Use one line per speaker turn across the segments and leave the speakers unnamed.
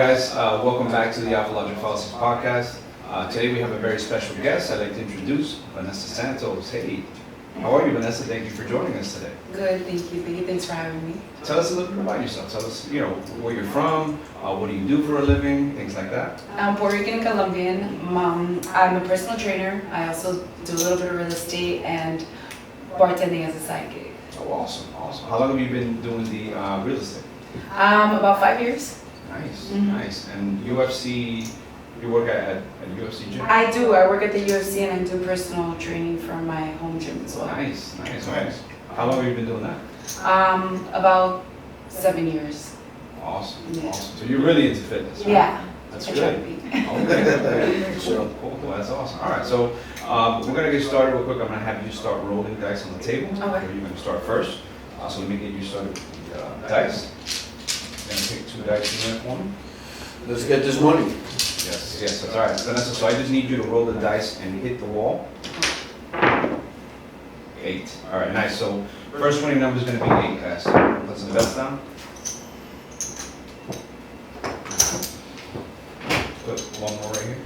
on, guys? Welcome back to the Alpha-Logic-Fallacies podcast. Today we have a very special guest. I'd like to introduce Vanessa Santos. Hey, how are you, Vanessa? Thank you for joining us today.
Good, thank you, Biggie. Thanks for having me.
Tell us a little bit about yourself. Tell us, where you're from, what do you do for a living, things like that.
I'm Puerto Rican and Colombian. I'm a personal trainer. I also do a little bit of real estate and bartending as a side gig.
Oh, awesome, awesome. How long have you been doing the real estate?
About 5 years.
Nice, nice. And UFC, you work at UFC gym?
I do. I work at the UFC and I do personal training from my home gym as well.
Nice. How long have you been doing that?
About 7 years.
Awesome,
Yeah.
awesome. So you're really into fitness, right?
Yeah.
That's
I
good.
try to be.
Okay. Cool. That's awesome. All right, so we're gonna get started real quick. I'm gonna have you start rolling dice on the table.
Okay.
You're gonna start first. So let me get you started with the dice. You're gonna pick 2 dice in there for me.
Let's get this money.
Yes, that's all right. Vanessa, so I just need you to roll the dice and hit the wall. 8. All right, nice. So first winning number is gonna be 8, guys. Put some bets down. Put one more right here.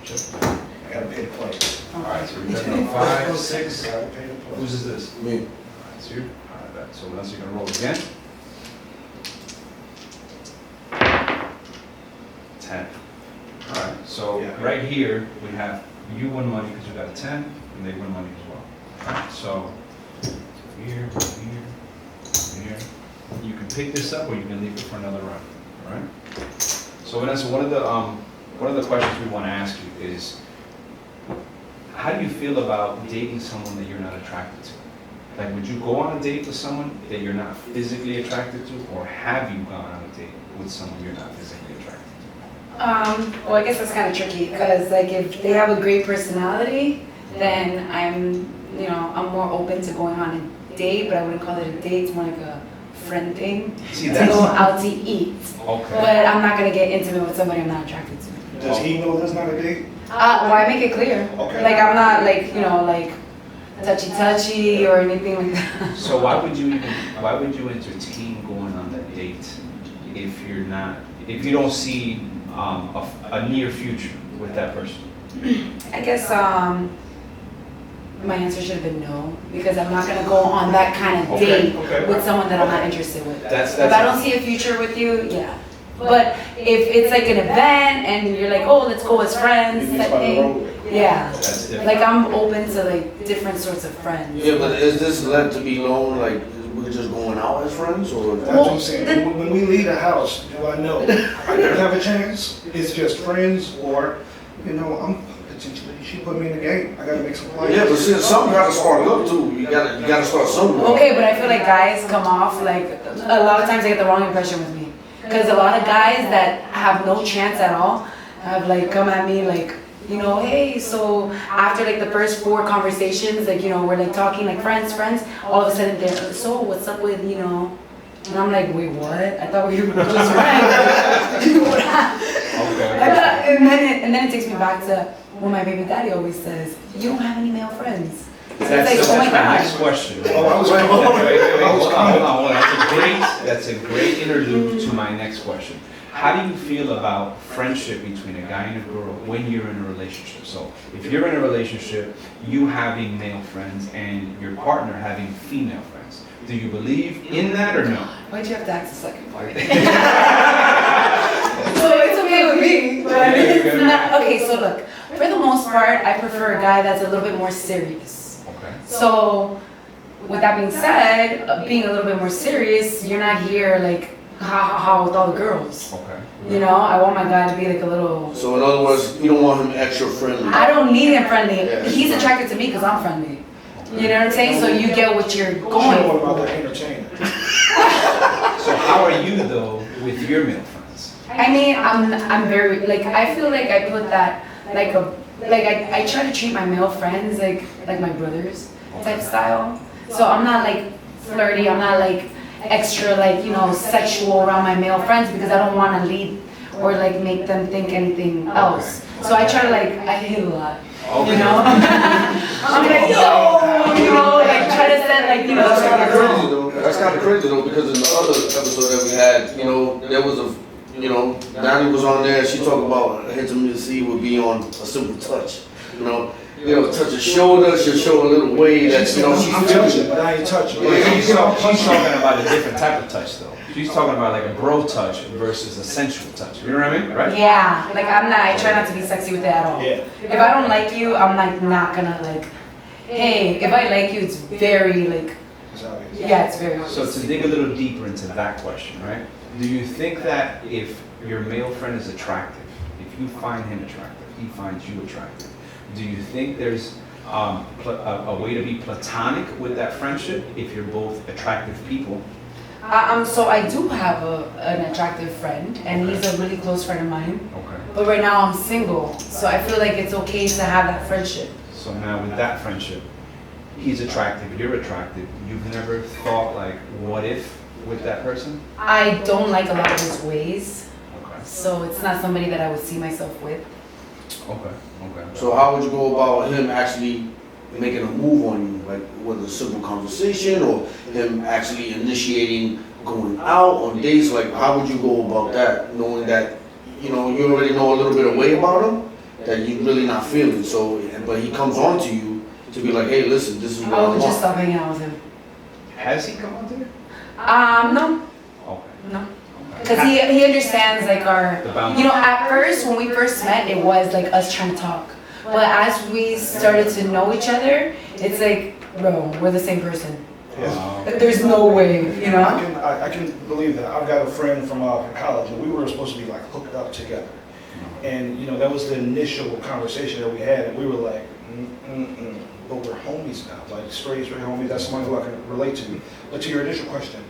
Chip.
I gotta pay the place.
All right, so we're done. 5, 6.
Gotta pay the place.
Whose is this?
Me.
All right, so you. All right, that. So Vanessa, you're gonna roll again. 10. All right, so
Yeah.
right here we have you win money because you got a 10, and they win money as well. All right, so here. You can pick this up, or you can leave it for another round. All right. So Vanessa, one of the questions we want to ask you is, how do you feel about dating someone that you're not attracted to? Like, would you go on a date with someone that you're not physically attracted to, or have you gone on a date with someone you're not physically attracted to?
Well, I guess that's kind of tricky because, like, if they have a great personality, then I'm more open to going on a date, but I wouldn't call it a date. It's more like a friend thing
See,
to
that's
go out to eat.
okay.
But I'm not gonna get intimate with somebody I'm not attracted to.
Does he know that's not a date?
Well, I make it clear.
Okay.
Like, I'm not like touchy or anything like that.
So why would you entertain going on that date if you don't see a near future with that person?
I guess my answer should have been no, because I'm not gonna go on that kind of date with someone that I'm not interested with.
That's
If I don't see a future with you, yeah. But if it's like an event and you're like, oh, let's go as friends,
You
that
just wanna roll
thing,
with it.
yeah.
That's different.
Like, I'm open to like different sorts of friends.
Yeah, but is this led to be known like we're just going out as friends, or?
That's what I'm saying. When we leave the house, do I know I don't have a chance? It's just friends, or, I'm potentially, she put me in the game. I gotta make some plays.
Yeah, but see, something got to start up too. You gotta start somewhere.
Okay, but I feel like guys come off like, a lot of times they get the wrong impression with me. Because a lot of guys that have no chance at all have like come at me like, hey, so after like the first 4 conversations, like, we're like talking like friends, all of a sudden they're like, so what's up with, and I'm like, wait, what? I thought we were just friends.
Okay.
And then it takes me back to what my baby daddy always says, you don't have any male friends. So
That's
it's like, oh my
my next
gosh.
question.
Oh, I was
Wait, hold on.
waiting.
That's a great interlude to my next question. How do you feel about friendship between a guy and a girl when you're in a relationship? So if you're in a relationship, you having male friends and your partner having female friends, do you believe in that or no?
Why'd you have to ask the second part? So it's okay with me, but it's not. Okay, so look, for the most part, I prefer a guy that's a little bit more serious.
Okay.
So, with that being said, being a little bit more serious, you're not here like ha with all the girls.
Okay.
I want my guy to be like a little.
So in other words, you don't want him extra friendly.
I don't need him friendly.
Yeah.
He's attracted to me because I'm friendly. You know what I'm saying? So you get what you're
What
going
about
for.
the entertainer?
So how are you though with your male friends?
I mean, I'm very like, I feel like I put that like I try to treat my male friends like my brothers type style. So I'm not like flirty. I'm not like extra like sexual around my male friends because I don't want to lead or like make them think anything else. So I try to I hit a lot.
Okay.
I'm like, like try to set
That's kind of crazy though. That's kind of crazy though, because in the other episode that we had, there was a you know, Donnie was on there, she talked about intimacy would be on a simple touch. You know, touch a shoulder, she'll show a little way that, you know, she's
I'm touching, but I ain't touching.
She's talking about a different type of touch though. She's talking about like a bro touch versus a sensual touch. You know what I mean? Right?
Yeah, like I try not to be sexy with it at all.
Yeah.
If I don't like you, I'm like not gonna like, hey, if I like you, it's very like,
It's obvious.
yeah, it's very
So to dig a little deeper into that question, right? Do you think that if your male friend is attractive, if you find him attractive, he finds you attractive, do you think there's a way to be platonic with that friendship if you're both attractive people?
So I do have an attractive friend, and he's a really close friend of mine.
Okay.
But right now I'm single, so I feel like it's okay to have that friendship.
So now with that friendship, he's attractive, you're attractive. You've never thought like, what if with that person?
I don't like a lot of his ways,
Okay.
so it's not somebody that I would see myself with.
Okay.
So how would you go about him actually making a move on you, like with a simple conversation, or him actually initiating going out on dates? Like, how would you go about that, knowing that, you know, you already know a little bit of way about him that you're really not feeling? So, but he comes on to you to be like, hey, listen, this is what
I
I
would just
want.
stop hanging out with him.
Has he come on to you?
No,
Okay.
no. Because he understands like our,
The boundaries.
you know, at first when we first met, it was like us trying to talk. But as we started to know each other, it's like, bro, we're the same person.
Yeah.
Like, there's no way, you know?
I can believe that. I've got a friend from college, and we were supposed to be like hooked up together. And you know, that was the initial conversation that we had, and we were like, but we're homies now, like straight homies. That's somebody who I can relate to. But to your initial question,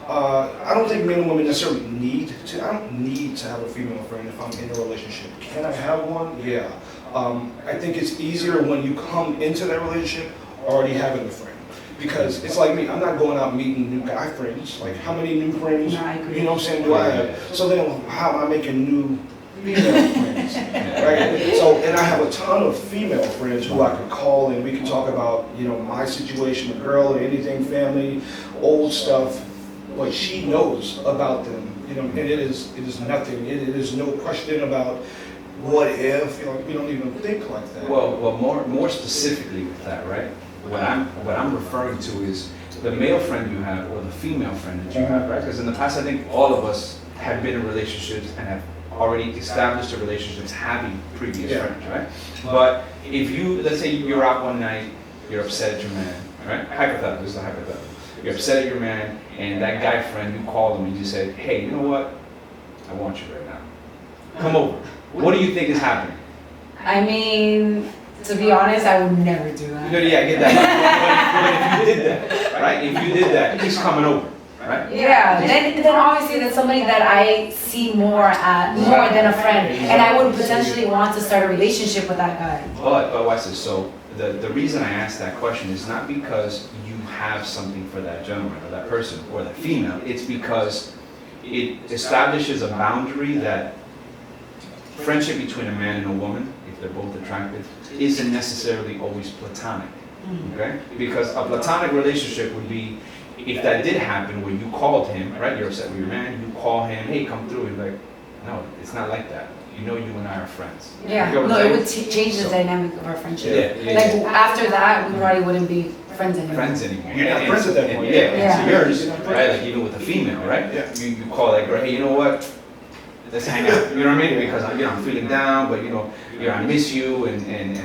I don't think men and women necessarily need to. I don't need to have a female friend if I'm in a relationship. Can I have one? Yeah. I think it's easier when you come into that relationship already having a friend. Because it's like me, I'm not going out meeting new guy friends. Like, how many new friends,
No, I agree.
you know what I'm saying, do I have? So then, how am I making new female friends? Right? So, and I have a ton of female friends who I can call and we can talk about, you know, my situation with girl or anything, family, old stuff. But she knows about them, you know, and it is nothing. It is no question about what if, you know, we don't even think like that.
Well, more specifically with that, right? What I'm referring to is the male friend you have or the female friend that you have, right? Because in the past, I think all of us have been in relationships and have already established the relationships having previous friends, right? But if you, let's say you're out one night, you're upset at your man, right? Hypothetical, this is a hypothetical. You're upset at your man, and that guy friend, you called him and you said, hey, you know what? I want you right now. Come over. What do you think is happening?
I mean, to be honest, I would never do that.
Yeah, I get that. But if you did that, right? If you did that, he's coming over, right?
Yeah, then obviously that's somebody that I see more than a friend, and I would potentially want to start a relationship with that guy.
But watch this. So the reason I asked that question is not because you have something for that gentleman or that person or that female. It's because it establishes a boundary that friendship between a man and a woman, if they're both attractive, isn't necessarily always platonic. Okay? Because a platonic relationship would be, if that did happen where you called him, right? You're upset with your man, you call him, hey, come through. He's like, no, it's not like that. You know, you and I are friends.
Yeah,
You know what
no,
I'm
it would
saying?
change the
So-
dynamic of our friendship.
Yeah.
Like after that, we probably wouldn't be friends anymore.
Friends anymore.
You're not friends at that point.
Yeah,
Yeah.
and to yours, right? Like even with a female, right?
Yeah.
You call that girl, hey, you know what? Let's hang out. You know what I mean? Because I'm feeling down, but I miss you, and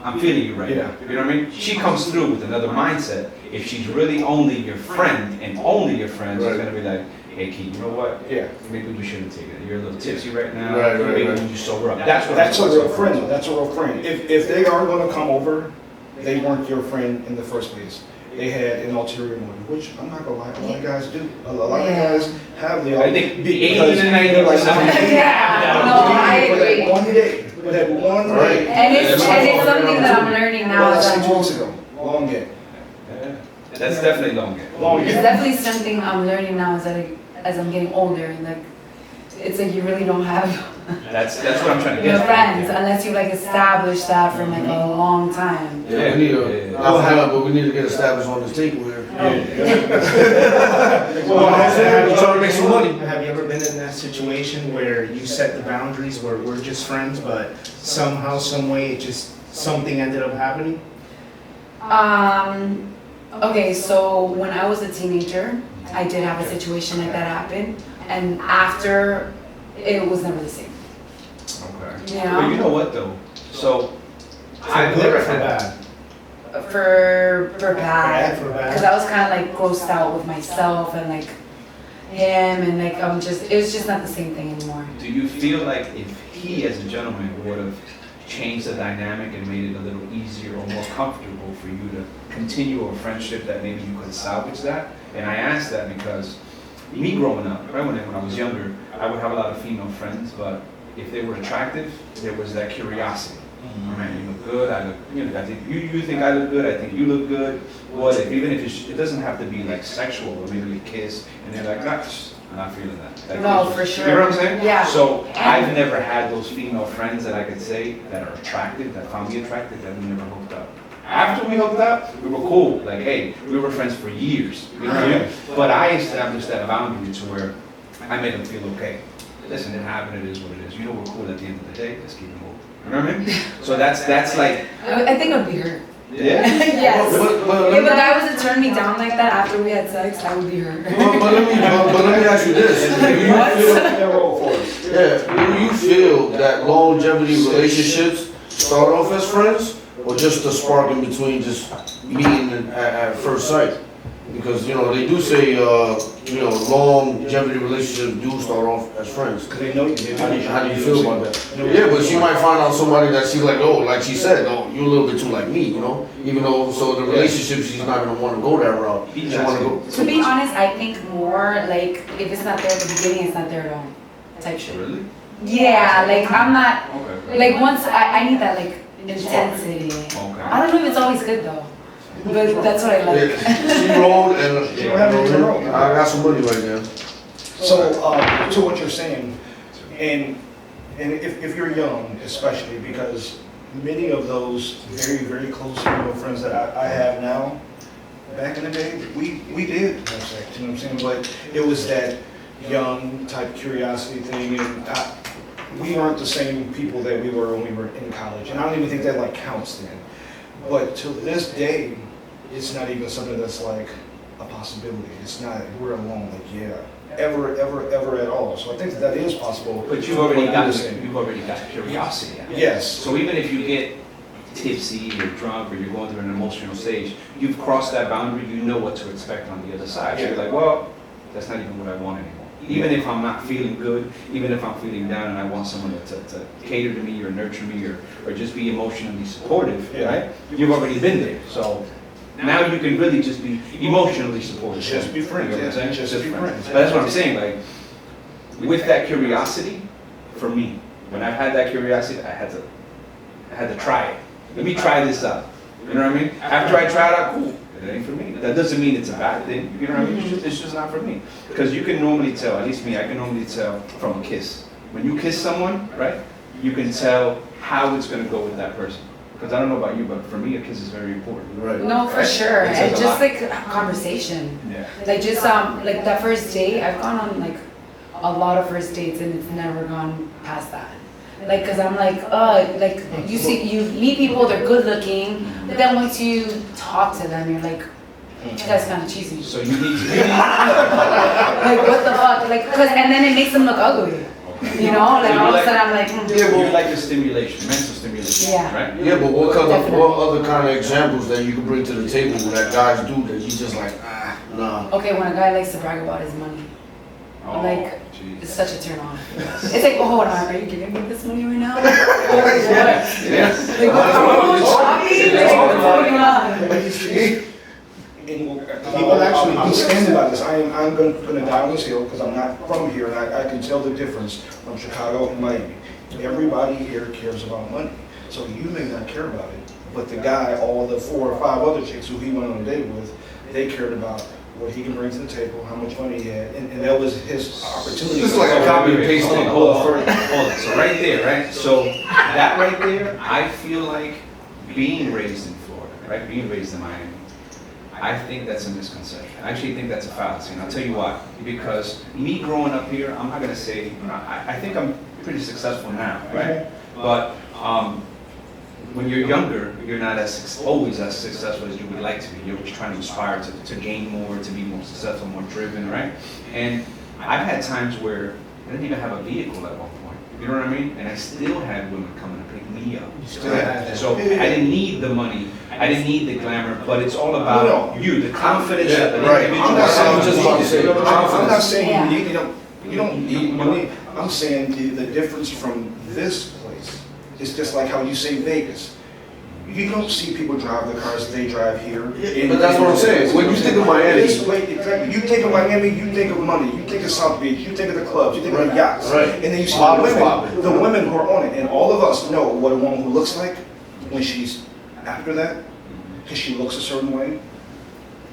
I'm feeling you right now. You know what I mean? She comes through with another mindset. If she's really only your friend and only your friend, she's gonna be like, hey, Keith, you know what?
Yeah.
Maybe we shouldn't take it. You're a little tipsy right now.
Right,
Maybe
right.
we should sober up. That's what
That's
I'm
a real
talking
friend,
about.
though. That's a real friend. If they are gonna come over, they weren't your friend in the first place. They had an ulterior motive, which I'm not gonna lie, a lot of guys do. A lot of
Yeah.
guys have the.
I think
because
80 to
they're like,
90%.
Yeah, no, I agree.
One day, but that one day.
And it's something that I'm learning now
Well,
as
that's
I'm
6 weeks
older.
ago, long day.
Yeah. That's definitely long.
Long
It's
day.
definitely something I'm learning now as I'm getting older, and like it's like you really don't have
That's what I'm trying to get
your
at.
friends unless you like establish that for like a long time.
Yeah, we need
Yeah.
a, but we need to get established on this table here. Well, I'm trying to make some money.
Have you ever been in that situation where you set the boundaries where we're just friends, but somehow, some way, it just something ended up happening?
Okay, so when I was a teenager, I did have a situation like that happen, and after, it was never the same.
Okay.
Yeah.
But you know what though? So,
For
I've
good
never
or for
had
bad?
For bad,
Bad, for bad.
because I was kind of like grossed out with myself and like him, and like it was just not the same thing anymore.
Do you feel like if he, as a gentleman, would have changed the dynamic and made it a little easier or more comfortable for you to continue a friendship, that maybe you could salvage that? And I ask that because me growing up, right when I was younger, I would have a lot of female friends, but if they were attractive, there was that curiosity. Oh, man, you look good. I look, I think you think I look good. I think you look good. What if, even if it doesn't have to be like sexual, or maybe a kiss, and they're like, I'm not feeling that. Like,
No, for sure.
You know what I'm saying?
Yeah.
So I've never had those female friends that I could say that are attractive, that found me attractive, that we never hooked up. After we hooked up, we were cool. Like, hey, we were friends for years. You know what I mean? But I established that boundary to where I made them feel okay. Listen, it happened. It is what it is. You know, we're cool at the end of the day. Let's keep it moving. You know what I mean? So that's like,
I think I'd be hurt.
yeah.
Yes.
But
If a guy was to turn me down like that after we had sex, I would be hurt.
But let me ask you this. Do you feel,
Their role for us.
do you feel that longevity relationships start off as friends, or just the spark in between just meeting at first sight? Because, they do say, longevity relationships do start off as friends.
Because they know you.
How do you feel about that? Yeah, but she might find out somebody that she's like, oh, like she said, oh, you're a little bit too like me, Even though, so the relationship, she's not gonna want to go that route. She want to go.
To be honest, I think more like if it's not there at the beginning, it's not there at all. Type shit.
Really?
Yeah, like I'm not
Okay.
like once I need that like intensity.
Okay.
I don't know if it's always good though, but that's what I like.
She rolled and
She don't have anything wrong.
I got some money right now.
So, to what you're saying, and if you're young, especially, because many of those very, very close female friends that I have now, back in the day, we did have sex, you know what I'm saying? But it was that young type curiosity thing, and we aren't the same people that we were when we were in college, and I don't even think that like counts then. But to this day, it's not even something that's like a possibility. It's not, we're alone, like, yeah, ever at all. So I think that is possible.
But you've already got curiosity.
Yes.
So even if you get tipsy or drunk or you're going through an emotional stage, you've crossed that boundary. You know what to expect on the other side. So you're like, well, that's not even what I want anymore. Even if I'm not feeling good, even if I'm feeling down and I want someone to cater to me or nurture me or just be emotionally supportive, right? You've already been there. So now you can really just be emotionally supportive.
Just be friends.
You know what I'm saying?
Just be friends.
But that's what I'm saying. Like, with that curiosity, for me, when I've had that curiosity, I had to try it. Let me try this out. You know what I mean? After I try it out, cool. It ain't for me. That doesn't mean it's a bad thing. You know what I mean? It's just not for me. Because you can normally tell, at least me, I can normally tell from a kiss. When you kiss someone, right, you can tell how it's going to go with that person. Because I don't know about you, but for me, a kiss is very important.
Right.
No, for
Right?
sure.
It says
And
a
just
lot.
like conversation.
Yeah.
Like just like that first date, I've gone on like a lot of first dates and it's never gone past that. Like, cause I'm like you meet people, they're good looking, but then once you talk to them, you're like, that's kind of cheesy.
So you need to.
Like what the fuck? Like, cause and then it makes them look ugly. You know, like
So
all of a
like-
sudden I'm like,
You like the stimulation, mental stimulation,
Yeah.
right?
Yeah, but what
Definitely.
other kind of examples that you can bring to the table that guys do that you just like, nah.
okay, when a guy likes to brag about his money,
Oh,
like,
geez.
it's such a turn on. It's like, oh, hold on, are you giving me this money right now? Or
Yes,
what?
yes.
Like, what's going on?
People actually, I'm standing by this. I'm gonna die on this hill because I'm not from here, and I can tell the difference from Chicago and Miami. Everybody here cares about money, so you may not care about it, but the guy, all the 4 or 5 other chicks who he went on a date with, they cared about what he can bring to the table, how much money he had, and that was his opportunity.
This is like a copy and paste thing.
Hold on. So right there, right? So that right there, I feel like being raised in Florida, right? Being raised in Miami, I think that's a misconception. I actually think that's a fallacy, and I'll tell you why. Because me growing up here, I'm not gonna say, I think I'm pretty successful now, right? But when you're younger, you're not always as successful as you would like to be. You're always trying to aspire to gain more, to be more successful, more driven, right? And I've had times where I didn't even have a vehicle at one point. You know what I mean? And I still had women coming to pick me up. So I didn't need the money. I didn't need the glamour, but it's all about you, the confidence that the individual
I'm not saying
just about to say,
I'm not saying
Yeah.
you don't need money. I'm saying the difference from this place is just like how you say Vegas. You don't see people drive the cars they drive here.
But that's what I'm saying. When you think of Miami,
This place, exactly. You think of Miami, you think of money, you think of South Beach, you think of the clubs, you think of the yachts.
Right.
And then you see
Bottles popping.
the women who are on it. And all of us know what a woman who looks like when she's after that, because she looks a certain way.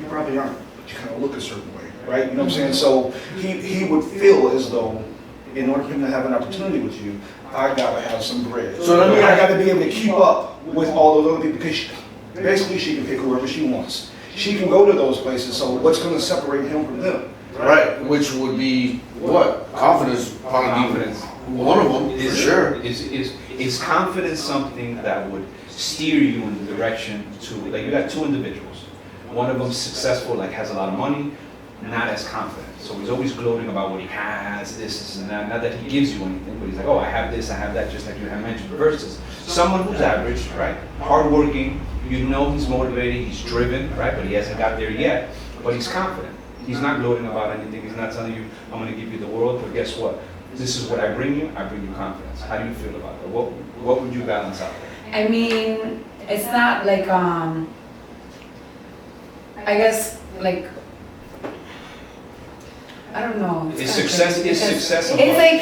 You probably aren't, but you kind of look a certain way, right? You know what I'm saying? So he would feel as though in order for him to have an opportunity with you, I gotta have some bread.
So let me
I
ask-
gotta be able to keep up with all of those people because basically she can pick whoever she wants. She can go to those places. So what's going to separate him from them?
right, which would be what? Confidence, probably
confidence.
one of them, for sure.
Is confidence something that would steer you in the direction to, like you got two individuals. One of them's successful, like has a lot of money, not as confident. So he's always gloating about what he has, this and that. Not that he gives you anything, but he's like, oh, I have this, I have that, just like you have mentioned. Versus someone who's average, right? Hardworking, you know he's motivated, he's driven, right? But he hasn't got there yet, but he's confident. He's not gloating about anything. He's not telling you, I'm going to give you the world, but guess what? This is what I bring you confidence. How do you feel about that? What would you balance out there?
I mean, it's not like, I guess, like, I don't know.
Is success
It's
success?
It's like,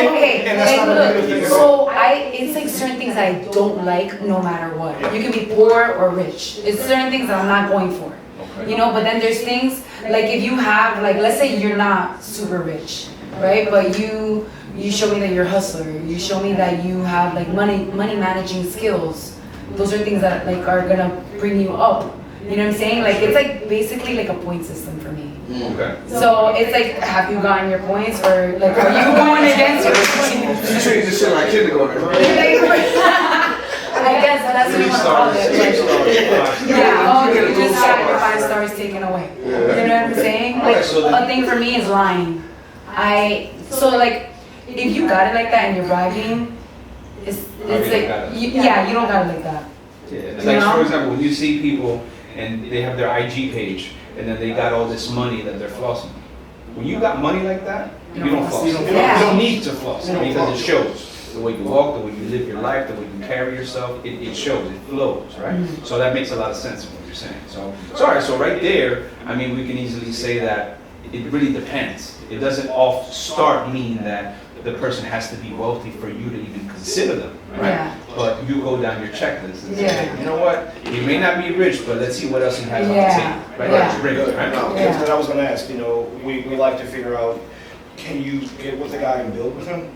okay,
And that's
like,
not a negative
look,
thing.
so it's like certain things I don't like no matter what. You can be poor or rich. It's certain things that I'm not going for.
Okay.
You know, but then there's things, like if you have, like, let's say you're not super rich, right? But you show me that you're a hustler. You show me that you have, like, money managing skills. Those are things that, like, are gonna bring you up. You know what I'm saying? Like, it's like basically like a point system for me.
Okay.
So it's like, have you gotten your points, or like, are you going against your points?
You treat this shit like kindergarten.
I guess that's what you want to call it. Yeah, oh, you just got your 5 stars taken away. You know what I'm saying? Like, a thing for me is lying. So like, if you got it like that and you're bragging, it's like, yeah, you don't got it like that.
Yeah, it's like, for example, when you see people and they have their IG page and then they got all this money that they're flossing. When you got money like that, you don't floss. You don't need to floss because it shows. The way you walk, the way you live your life, the way you carry yourself, it shows, it flows, right? So that makes a lot of sense in what you're saying. So, sorry, so right there, I mean, we can easily say that it really depends. It doesn't off start mean that the person has to be wealthy for you to even consider them, right?
Yeah.
But you go down your checklist and say,
Yeah.
hey, you know what? He may not be rich, but let's see what else he has on the
Yeah.
table, right?
Yeah.
Let's bring it, right?
Now,
Yeah.
what I was going to ask, you know, we like to figure out, can you get with the guy and build with him?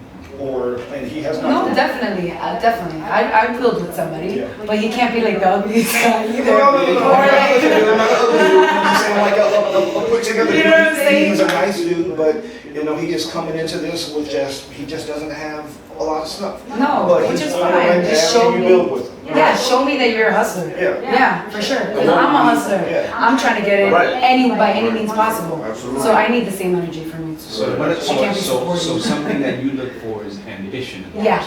And he has not.
No, definitely. I'd build with somebody,
Yeah.
but he can't be like the ugliest guy either.
No.
Or like,
I'm saying like a put together.
You know what I'm saying?
He's a nice dude, but you know, he is coming into this with he just doesn't have a lot of stuff.
no,
But
which
he's
is
on the
fine.
right
Just
path
show
and you
me.
build with him.
Yeah, show me that you're a hustler.
Yeah.
Yeah, for sure. Because I'm a hustler.
Yeah.
I'm trying to get it
Right.
by any means possible.
Absolutely.
So I need the same energy from you.
So,
can't be
so
supportive.
something that you look for is ambition. in
Yeah.
life,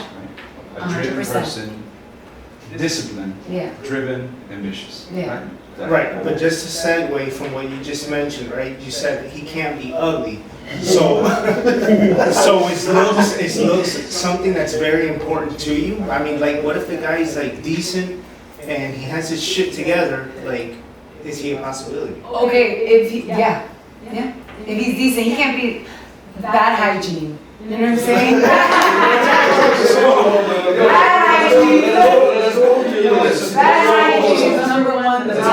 right? A driven
100%.
person, disciplined,
Yeah.
driven, ambitious.
Yeah.
Right? That-
Right, but just to segue from what you just mentioned, right? You said that he can't be ugly. So, so is looks something that's very important to you? I mean, like, what if the guy's like decent and he has his shit together? Like, is he a possibility?
Okay, yeah. If he's decent, he can't be bad hygiene. You know what I'm saying? Bad hygiene. Bad hygiene is number one.
Let's go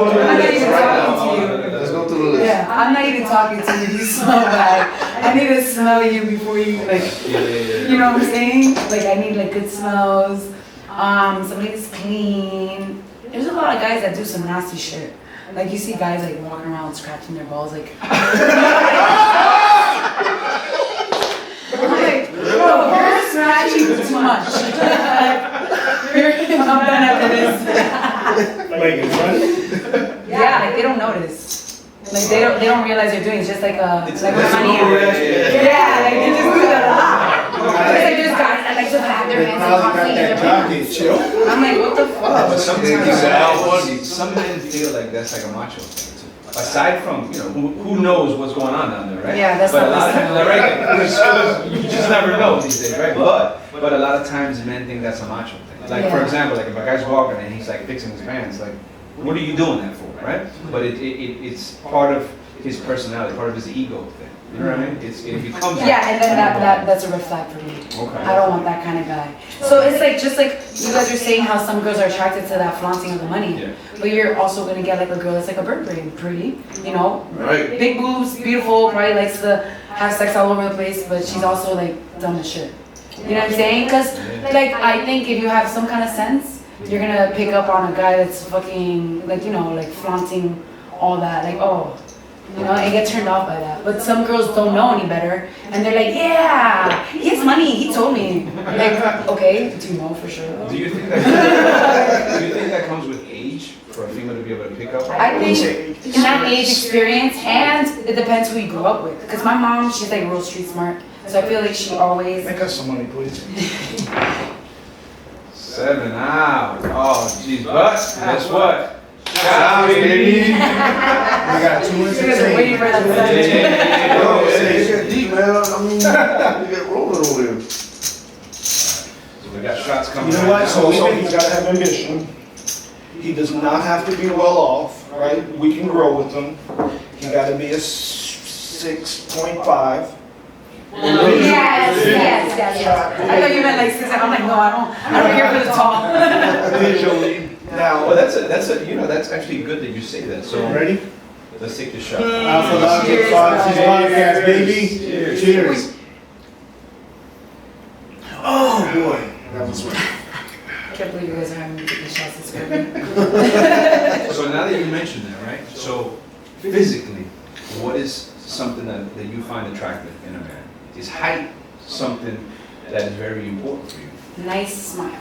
I'm not even talking to you.
Let's go through the list.
Yeah, I'm not even talking to you. You smell bad. I need to smell you before you like.
Yeah.
You know what I'm saying? Like, I need like good smells. Somebody that's clean. there's a lot of guys that do some nasty shit. Like you see guys like walking around scratching their balls like. I'm like, bro, you're scratching too much. I'm done after this.
Like in front?
Yeah, like they don't notice. Like they don't realize they're doing it. It's just like a
It's
like
like
with money.
slow reaction.
Yeah, like they just do that a lot. It's like there's guys that like to have their
They
hands
probably got
constantly in
that
their pants.
jockey chill.
I'm like, what the
But
fuck?
sometimes some men feel like that's like a macho thing too. Aside from, you know, who knows what's going on down there, right?
Yeah, that's
But a
not
lot of
the
times,
same.
right? You just never know these days, right? But a lot of times men think that's a macho thing. Like for
Yeah.
example, like if a guy's walking and he's like fixing his pants, like, what are you doing that for, right? But it's part of his personality, part of his ego thing. You know what I mean? It becomes.
Yeah, and then that's a red flag for me.
Okay.
I don't want that kind of guy. So it's like just like you guys are saying how some girls are attracted to that flaunting of the money,
Yeah.
but you're also gonna get like a girl that's like a bird brain, pretty, you know,
Right.
big boobs, beautiful, probably likes to have sex all over the place, but she's also like dumb as shit. You know what I'm saying? Because like I think if you have some kind of sense, you're gonna pick up on a guy that's fucking like, you know, like flaunting all that, like oh. You know, and get turned off by that. But some girls don't know any better, and they're like, yeah, he has money, he told me. Like, okay, do you know for sure?
Do you think that comes with age for a female to be able to pick up?
I think in that age experience, and it depends who you grew up with. Because my mom, she's like real street smart, so I feel like she always.
Make us some money, please.
7 hours. Oh, jeez. But guess what? Shout, baby.
We got 2
You guys are waiting for that
Yo,
message.
it get deep, man. I mean, we get rolling over here.
So we got shots coming.
You know what?
right
So
now.
he's gotta have ambition. He does not have to be well off, right? We can grow with him. He gotta be a 6.5.
Yes. I thought you meant like 6. I'm like, no, I don't care for the tall.
Visually. Now,
Well, that's actually good that you say that. So
Ready?
let's take the shot.
Alpha-Logic-Fallacies podcast, baby.
Cheers.
Cheers. Oh, boy. That was
I can't believe you guys are having me take these shots. It's good.
So now that you mentioned that, right? So physically, what is something that you find attractive in a man? Is height something that is very important for you?
Nice smile.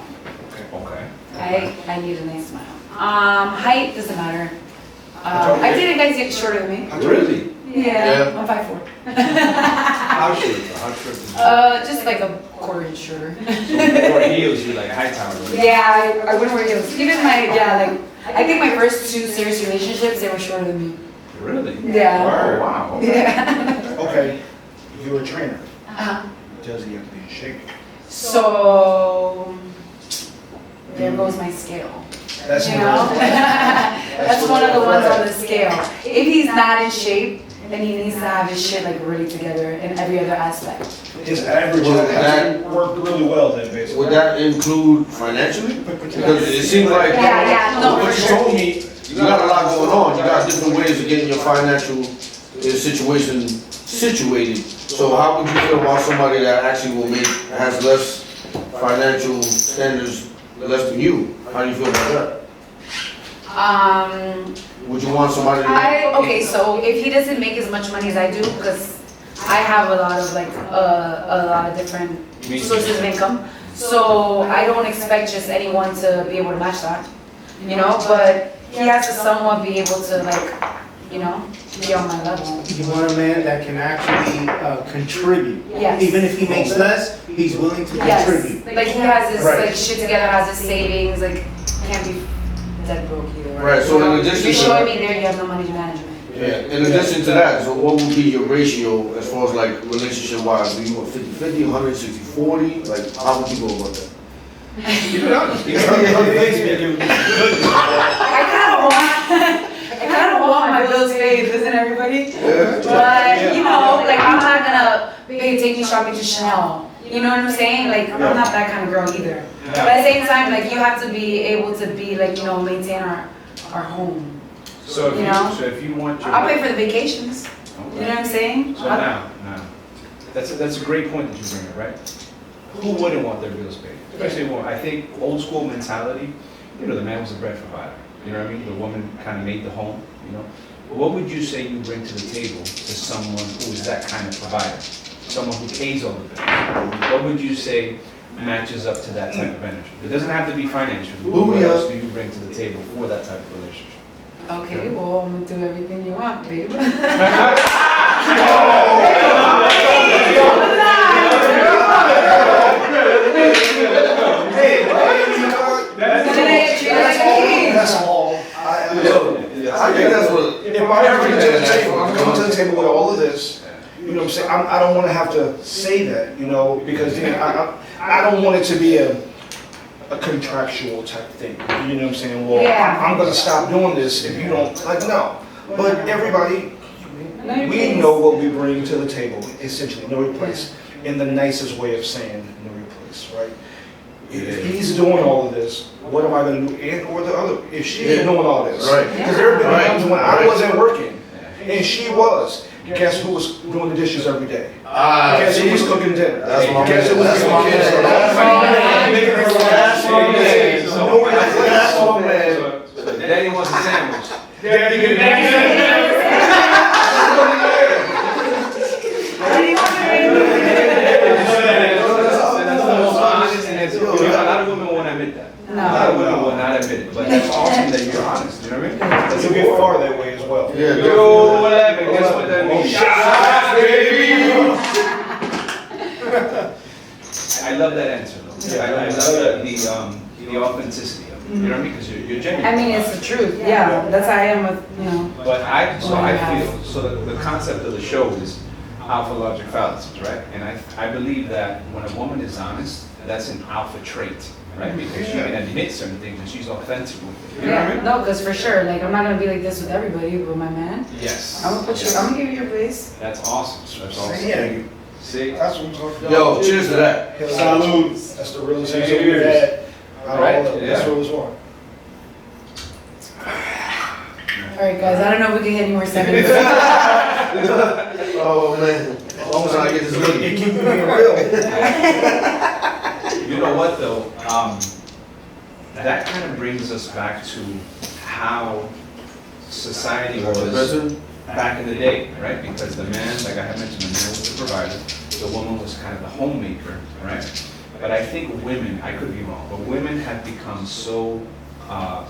Okay.
I need a nice smile. Height doesn't matter. I dated guys get shorter than me.
Really?
Yeah, I'm 5'4".
How short? How short is it?
Just like a quarter inch shorter.
So before heels, you like high tower. Right?
Yeah, I wouldn't wear heels. Even like I think my first 2 serious relationships, they were shorter than me.
Really?
Yeah.
Oh, wow.
Yeah.
okay, you're a trainer.
Uh-huh.
Does he have to be in shape?
So there goes my scale.
That's
You know? That's one of the ones on the scale. If he's not in shape, then he needs to have his shit like really together in every other aspect.
His average
Well,
has to work really well then, basically.
Would that include financially? Because it seems like
No,
what
for
you
sure.
told me, you got a lot going on. You got different ways of getting your financial situation situated. So how would you feel about somebody that actually has less financial standards, less than you? How do you feel about that? Would you want somebody to
Okay, so if he doesn't make as much money as I do, because I have a lot of like a lot of different sources of income, so I don't expect just anyone to be able to match that, you know. But he has to somewhat be able to like, you know, be on my level.
You want a man that can actually contribute.
Yes.
Even if he makes less, he's willing to contribute.
Yes, like he has his
Right.
like shit together, has his savings, like can't be dead broke either.
Right, so in addition
You're
to
showing
that-
me there you have no money management.
Yeah, in addition to that, so what would be your ratio as far as like relationship wise? Do you want 50-50, 160-40? Like, how would you go about that?
Keep it honest. Keep it
Her face make it good.
I kind of want my bills paid, doesn't everybody? But you know, like I'm not gonna take me shopping to Chanel. You know what I'm saying? Like I'm not that kind of girl either. But at the same time, like you have to be able to be like, you know, maintain our home.
So
You know?
if you want your.
I'll pay for the vacations. You know what I'm saying?
So now, that's a great point that you bring up, right? Who wouldn't want their bills paid? Especially when I think old school mentality, you know, the man was a bread provider. You know what I mean? The woman kind of made the home, you know? What would you say you bring to the table to someone who is that kind of provider? Someone who pays all the bills? What would you say matches up to that type of energy? It doesn't have to be financial. What else do you bring to the table for that type of relationship?
Okay, well, I'm gonna do everything you want, babe.
I think that's what.
If I ever get to the table, I'm coming to the table with all of this, you know what I'm saying? I don't want to have to say that, you know, because then I don't want it to be a contractual type thing. You know what I'm saying? Well,
Yeah.
I'm going to stop doing this if you don't, like, no. But everybody, we know what we bring to the table, essentially, know your place, in the nicest way of saying know your place, right? If he's doing all of this, what am I going to do? And or the other, if she ain't doing all this.
Right.
Because there have been times when I wasn't working, and she was. Guess who was doing the dishes every day? Guess who was cooking dinner?
That's my
Guess who was
man.
doing
That's
kids?
That's my man.
Know your place.
That's my man.
So daddy wants a sandwich.
Daddy, get it.
A lot of women won't admit that. A lot of women will not admit it, but that's awesome that you're honest, you know what I mean? That's
You'll get far that way as well.
Yeah.
Yo, 11, guess what that means?
Shots, baby!
I love that answer though. I love the authenticity of it, you know what I mean? Because you're genuine.
I mean, it's the truth, yeah, that's how I am with, you know.
But I feel, so the concept of the show is Alpha-Logic-Fallacies, right? And I believe that when a woman is honest, that's an alpha trait, right? Because she can admit certain things and she's authentic with it. You know what I
Yeah,
mean?
no, because for sure, like, I'm not gonna be like this with everybody, but my man,
Yes.
I'm gonna give you your place.
That's awesome. That's awesome.
Yeah.
See?
That's what I'm talking about.
Yo, cheers to that.
Salud. That's the realest answer we've had.
Right,
That's
yeah.
what it was for.
Alright
guys, I don't know if we can hit any more segments.
Oh man, as long as I get this
It
money.
keep you being real.
You know what though? That kind of brings us back to how society was back in the day, right? Because the man, like I had mentioned, the man was the provider, the woman was kind of the homemaker, right? But I think women, I could be wrong, but women have become so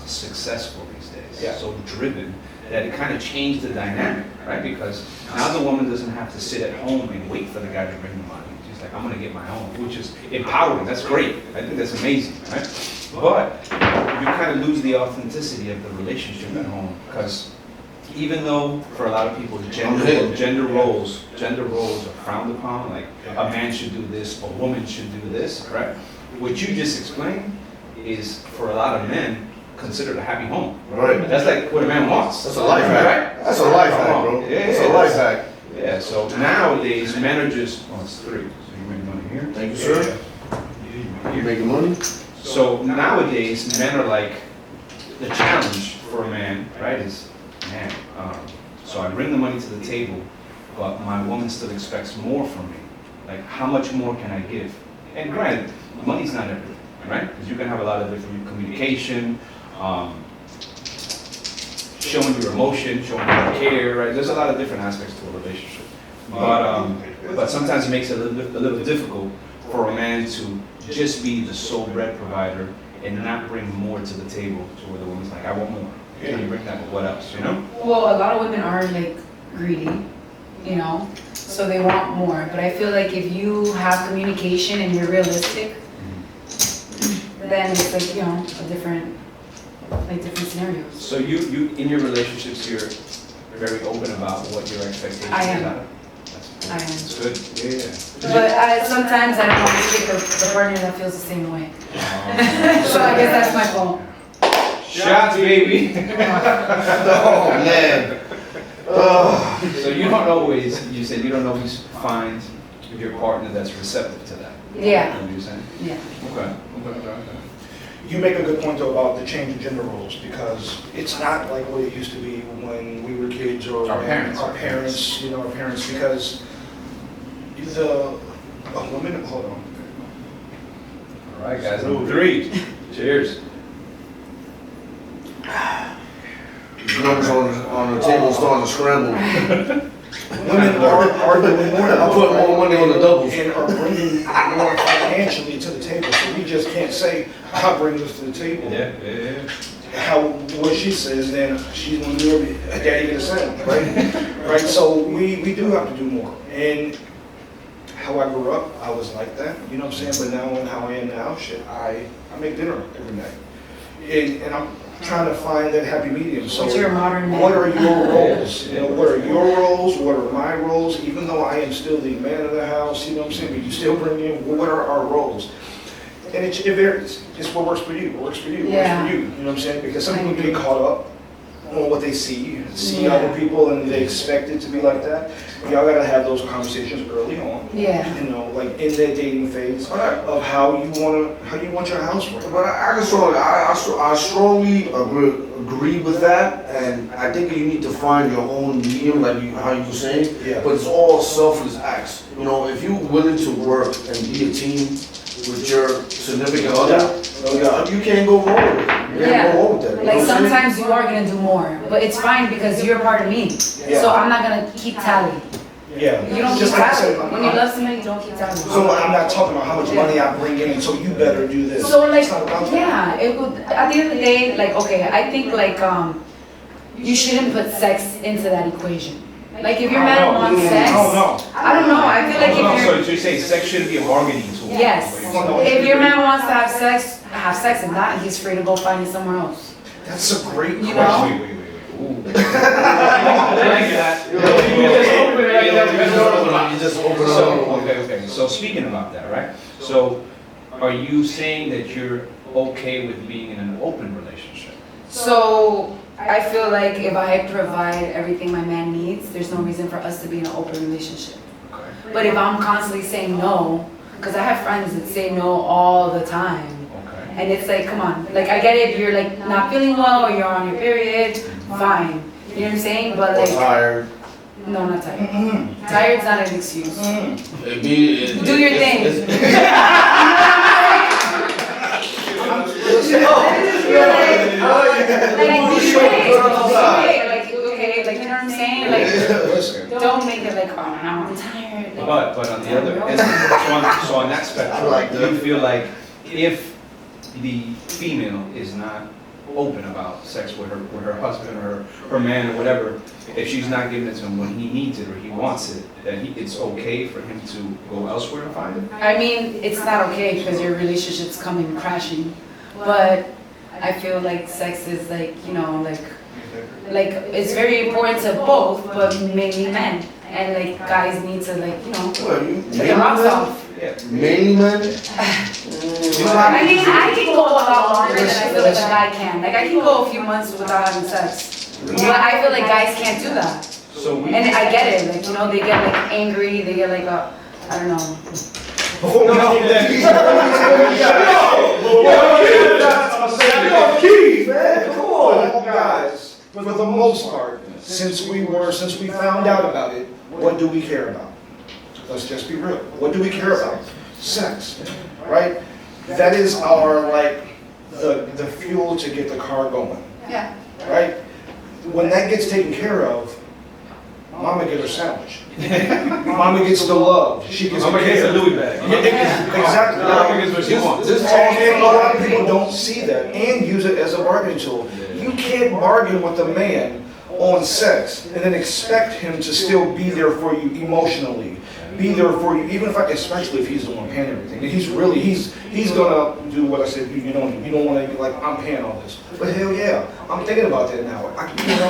successful these days,
Yeah.
so driven, that it kind of changed the dynamic, right? Because now the woman doesn't have to sit at home and wait for the guy to bring the money. She's like, I'm gonna get my own, which is empowering, that's great. I think that's amazing, right? But you kind of lose the authenticity of the relationship at home, because even though for a lot of people gender roles are frowned upon, like a man should do this, a woman should do this, right? What you just explained is for a lot of men considered a happy home.
Right.
That's like what a man wants.
That's a life hack. That's a life hack, bro.
Yeah,
That's a life hack.
Yeah, so nowadays men are just, oh, it's 3, so you make money here.
Thank you, sir. You making money?
So nowadays, men are like, the challenge for a man, right, is, man, so I bring the money to the table, but my woman still expects more from me. Like, how much more can I give? And granted, money's not everything, right? Because you can have a lot of different communication, showing your emotion, showing your care, right? There's a lot of different aspects to a relationship. But sometimes it makes it a little difficult for a man to just be the sole bread provider and not bring more to the table to where the woman's like, I want more. Can you bring that, but what else, you know?
Well, a lot of women are like greedy, you know, so they want more. But I feel like if you have communication and you're realistic, then it's like, you know, different scenarios.
So you in your relationships, you're very open about what your expectations
I am.
are?
I am.
That's good, yeah.
But sometimes I don't always pick the partner that feels the same way. So I guess that's my fault.
Shots, baby.
Oh man.
So you don't always, you said you don't always find your partner that's receptive to that.
Yeah.
You know what you're saying?
Yeah.
Okay.
You make a good point though about the change in gender roles, because it's not like what it used to be when we were kids or
Our
when
parents.
our parents, you know, our parents, because the woman, hold on.
All right, guys, number 3. Cheers.
numbers on the table, starting to scramble.
Women are doing more.
I put more money on the doubles.
And are bringing more financially to the table, so we just can't say, I bring this to the table.
Yeah.
What she says, then she's gonna do a daddy gonna say, right? Right, so we do have to do more. And how I grew up, I was like that, you know what I'm saying? But now, and how I am now, shit, I make dinner every night. And I'm trying to find that happy medium. So
What's your modern man?
what are your roles? You know, what are your roles? What are my roles? Even though I am still the man of the house, you know what I'm saying? But you still bring in, what are our roles? And it varies. It's what works for you. What works for you. What
Yeah.
works for you. You know what I'm saying? Because some people get caught up on what they see
Yeah.
other people, and they expect it to be like that. Y'all gotta have those conversations early on.
Yeah.
You know, like in that dating phase of how you want your house work.
But I strongly agree with that, and I think you need to find your own medium, like how you were saying.
Yeah.
But it's all selfless acts. You know, if you're willing to work and be a team with your significant other, you can't go wrong with it. You can't go wrong with that. You know
Like
what I'm saying?
sometimes you are gonna do more, but it's fine because you're part of me.
Yeah.
So I'm not gonna keep tally.
Yeah.
You don't keep
Just like I
tally.
said,
When you love somebody, you don't keep tally.
so I'm not talking about how much money I bring in, so you better do this.
So like,
It's not about that.
yeah, it would, at the end of the day, like, okay, I think like, you shouldn't put sex into that equation. Like if your man wants sex,
I don't know.
I don't know, I feel like if
So
you're,
you're saying sex shouldn't be a bargaining tool?
yes, if your man wants to have sex, and not, he's free to go find it somewhere else.
That's a great
You
question.
know?
Wait. Ooh. I like that. You just open it right there.
You just open it
So,
up.
okay. So speaking about that, right? So are you saying that you're okay with being in an open relationship?
So I feel like if I provide everything my man needs, there's no reason for us to be in an open relationship.
Okay.
But if I'm constantly saying no, because I have friends that say no all the time,
Okay.
and it's like, come on, like I get it, if you're like not feeling well or you're on your period, fine. You know what I'm saying? But
Or
like,
tired.
no, not tired. Tired's not an excuse. Do your thing. Like, you know what I'm saying? Like,
Listen,
don't make it like, oh, I'm tired. Like,
But on the other, so on that spectrum,
I like that.
you feel like if the female is not open about sex with her husband or her man or whatever, if she's not giving it to him when he needs it or he wants it, that it's okay for him to go elsewhere and find it?
I mean, it's not okay because your relationship's coming crashing, but I feel like sex is like, you know, like it's very important to both, but mainly men. And like guys need to like, you know, take their rocks off.
Mainly men?
I mean, I can go a lot longer than I feel like a guy can. Like I can go a few months without having sex. But I feel like guys can't do that.
So we.
And I get it, like, you know, they get like angry, they get like I don't know.
before we get that,
Keys, man, come on.
guys, for the most part, since we found out about it, what do we care about? Let's just be real. What do we care about? Sex, right? That is our, like, the fuel to get the car going,
Yeah.
right? When that gets taken care of, Mama gets her sandwich. Mama gets the love. She gets
Mama
the
gets
care.
a Louis bag.
Exactly.
Mama gets what she wants.
And a lot of people don't see that and use it as a bargaining tool. You can't bargain with a man on sex and then expect him to still be there for you emotionally, be there for you, even especially if he's the one paying everything. And he's gonna do what I said. You don't want to be like, I'm paying all this. But hell yeah, I'm thinking about that now.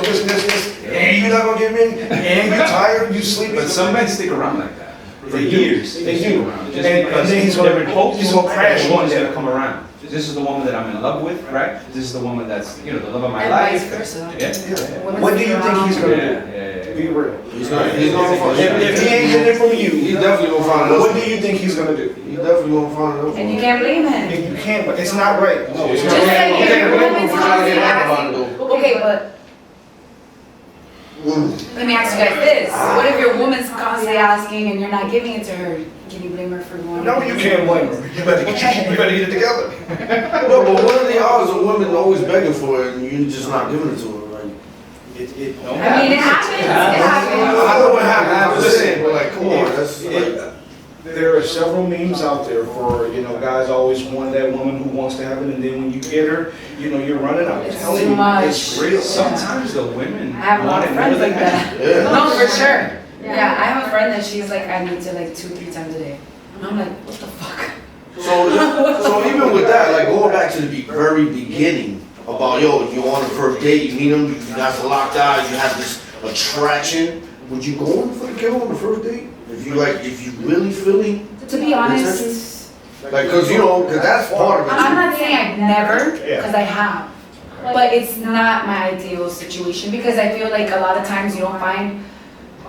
This, and you're not gonna give me, and you're tired, you sleepy.
But some men stick around like that for years.
They
stick
do.
around. Just
And
because
then he's
they're
gonna
hopeful
crash
that the
one
one's
day.
gonna come around. This is the woman that I'm in love with, right? This is the woman that's, the love of my
And
life.
vice versa.
Yeah.
What do you think he's gonna do?
Yeah.
Be real.
He's gonna find
If he ain't getting it from you,
He's definitely gonna find
what
it.
do you think he's gonna do?
He's definitely gonna find it.
And you can't blame him.
And you can't, but it's not right. No, it's
Just
not
like
right.
if your woman's
trying to get mad about
constantly
it though.
asking, okay, but let me ask you guys this. What if your woman's constantly asking and you're not giving it to her? Can you blame her for wanting?
No, you can't blame her. You better get it together.
No, but what are the odds of women always begging for it and you just not giving it to her? Like,
don't
I mean, it happens. It happens.
I know what happened, I was just saying, but like, come on, that's
It-
like,
There are several memes out there for, guys always want that woman who wants to have it, and then when you get her, you're running out. I'm
It's
telling
too
you,
much.
it's real.
Sometimes the women
I have a lot
want
of
it
friends
more than
like
that.
that.
yeah.
No, for sure. Yeah, I have a friend that she's like, I need to like 2-3 times a day. And I'm like, what the fuck?
So even with that, like going back to the very beginning about you're on the first date, you meet them, you guys are locked eyes, you have this attraction. Would you go in for the kill on the first date? If you really feeling
To be honest,
like, cause that's part of it.
I'm not saying I've never,
Yeah.
because I have. But it's not my ideal situation because I feel like a lot of times you don't find.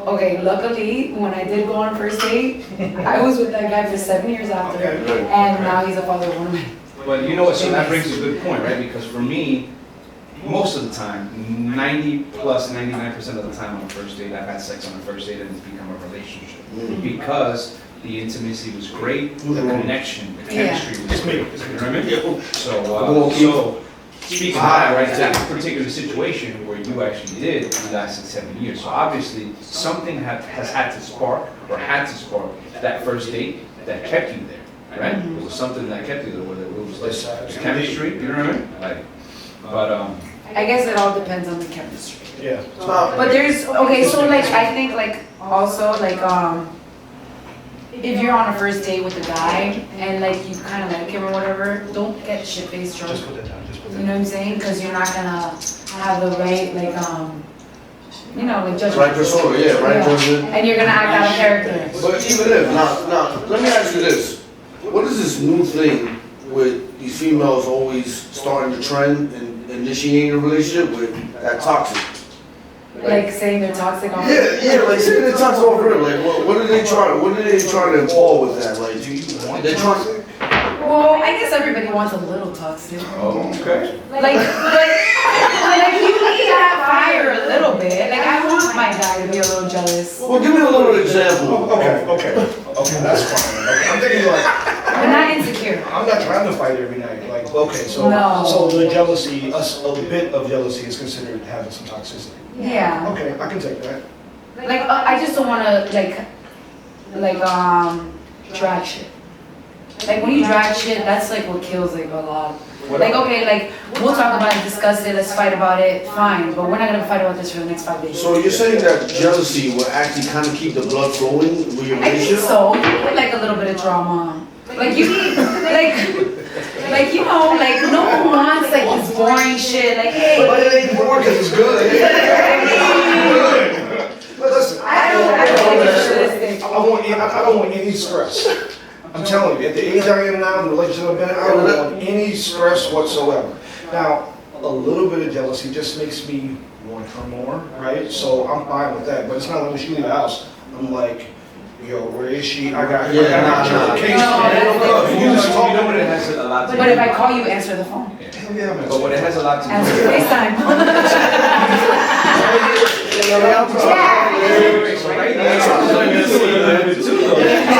Okay, luckily, when I did go on a first date, I was with that guy for 7 years after,
Okay.
and now he's a father of one of my.
But you know what, so that brings a good point, right? Because for me, most of the time, 99% of the time on a first date, I've had sex on a first date and it's become a relationship. Because the intimacy was great, the connection, the chemistry was great, you know what I mean? So speaking of that, right, that particular situation where you actually did, you lasted 7 years. So obviously, something has had to spark, or had to spark, that first date that kept you there, right? It was something that kept you there, whether it was like chemistry, you know what I mean? Like, but
I guess it all depends on the chemistry.
Yeah.
But there's, okay, so like, I think like, also like, if you're on a first date with a guy and like you kind of like him or whatever, don't get shit-faced drunk.
Just put that down, just put
You
that
know
down.
what I'm saying? Because you're not gonna have the right, like, like judgment.
Right persona, yeah, right
Yeah.
judgment.
And you're gonna act out of character.
But even if, now, let me ask you this. What is this new thing with these females always starting to trend and initiating a relationship with that toxic?
Like saying they're toxic on.
Yeah, like saying they're toxic over it. Like, what are they trying to imply with that? Like, do you want they trying?
Well, I guess everybody wants a little toxic.
okay.
Like, like you need to have fire a little bit. Like I want my guy to be a little jealous.
Well, give me a little example.
Okay, that's fine. Okay, I'm thinking like,
But not insecure.
I'm not trying to fight every night. Like, okay, so
No.
so the jealousy, a bit of jealousy is considered having some toxicity.
Yeah.
Okay, I can take that.
Like I just don't want to drag shit. Like when you drag shit, that's like what kills like a lot. Like okay, like we'll talk about it, discuss it, let's fight about it, fine. But we're not gonna fight about this for the next 5 days.
So you're saying that jealousy will actually kind of keep the blood flowing with your
I think
relationship?
so. You need like a little bit of drama. Like you need like no one wants like this boring shit. Like hey,
But it ain't boring because it's good. But listen,
I don't think it's realistic.
I don't want any stress. I'm telling you, at the age I am now, the relationship I've been in, I don't want any stress whatsoever. Now, a little bit of jealousy just makes me want her more, right? So I'm fine with that. But it's not like when she leave the house, I'm like, yo, where is she? I got
Yeah,
her.
nah.
Case,
No,
man. You just talk
You know what it has a lot to do
But if I call you, answer the phone.
Hell yeah, man.
But what it has a lot to do
Answer
with.
FaceTime.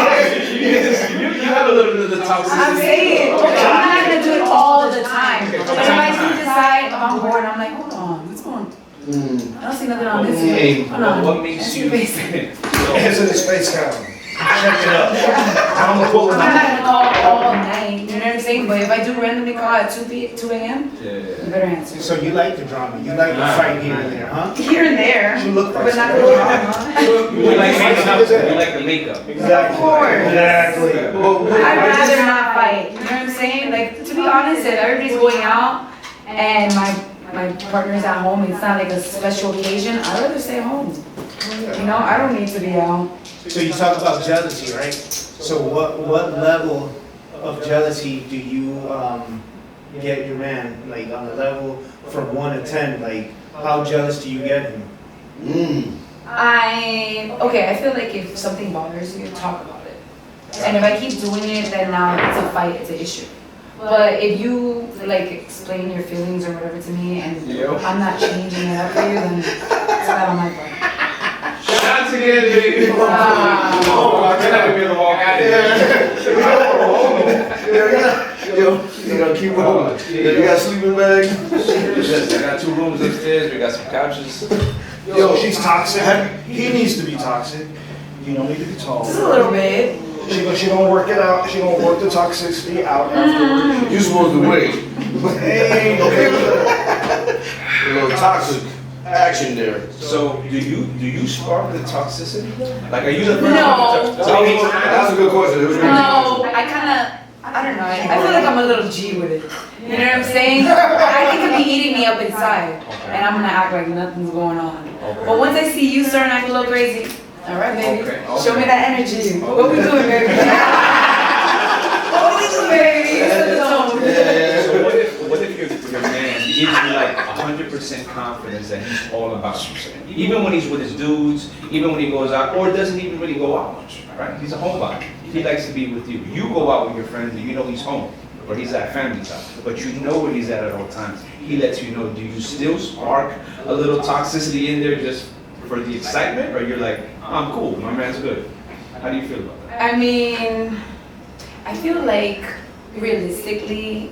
You have a little bit of the toxicity.
I'm saying, okay, I'm not gonna do it all the time. But if I do decide, if I'm bored, I'm like, hold on, what's going on? I don't see nothing on this
Hey,
Hold on.
what makes
Answer
you?
FaceTime.
Hands in his face count. Check it up. I'm gonna pull it
I'm not
out.
gonna call all night, you know what I'm saying? But if I do randomly call at 2 a.m., you better answer.
So you like the drama, you like the fight here and there, huh?
Here and there,
You look like
but not the
that.
drama.
You like makeup. You like the makeup.
Exactly.
Of course.
Exactly.
I'd rather not fight, you know what I'm saying? Like, to be honest, if everybody's going out and my partner's at home, it's not like a special occasion, I'd rather stay home. You know, I don't need to be out.
So you talk about jealousy, right? So what level of jealousy do you get your man? Like on a level from 1 to 10, like how jealous do you get him?
I feel like if something bothers you, talk about it. And if I keep doing it, then now it's a fight, it's an issue. But if you like explain your feelings or whatever to me and I'm not changing it up for you, then it's not on my part.
Shots again, baby. Oh, I'm gonna be able to walk out of here.
You're gonna keep rolling. You got a sleeping bag?
Listen, I got 2 rooms upstairs, we got some couches.
Yo, she's toxic. He needs to be toxic. You don't need to be tall.
Just a little bit.
She gonna work it out. She gonna work the toxicity out afterwards.
You're supposed to wait.
Hey, okay.
A little toxic action there.
So, do you spark the toxicity? Like, are you the person?
No.
That's a good question.
No, I don't know. I feel like I'm a little G with it. You know what I'm saying? I think it could be eating me up inside, and I'm gonna act like nothing's going on. But once I see you starting to act a little crazy, all right, baby, show me that energy. What we doing, baby? What we doing, baby? Set the tone.
So what if your man gives you like 100% confidence that he's all about you? Even when he's with his dudes, even when he goes out, or doesn't even really go out much, right? He's a homebody. He likes to be with you. You go out with your friends and you know he's home, or he's at family time, but you know where he's at all times. He lets you know. Do you still spark a little toxicity in there just for the excitement, or you're like, I'm cool, my man's good? How do you feel about that?
I mean, I feel like realistically,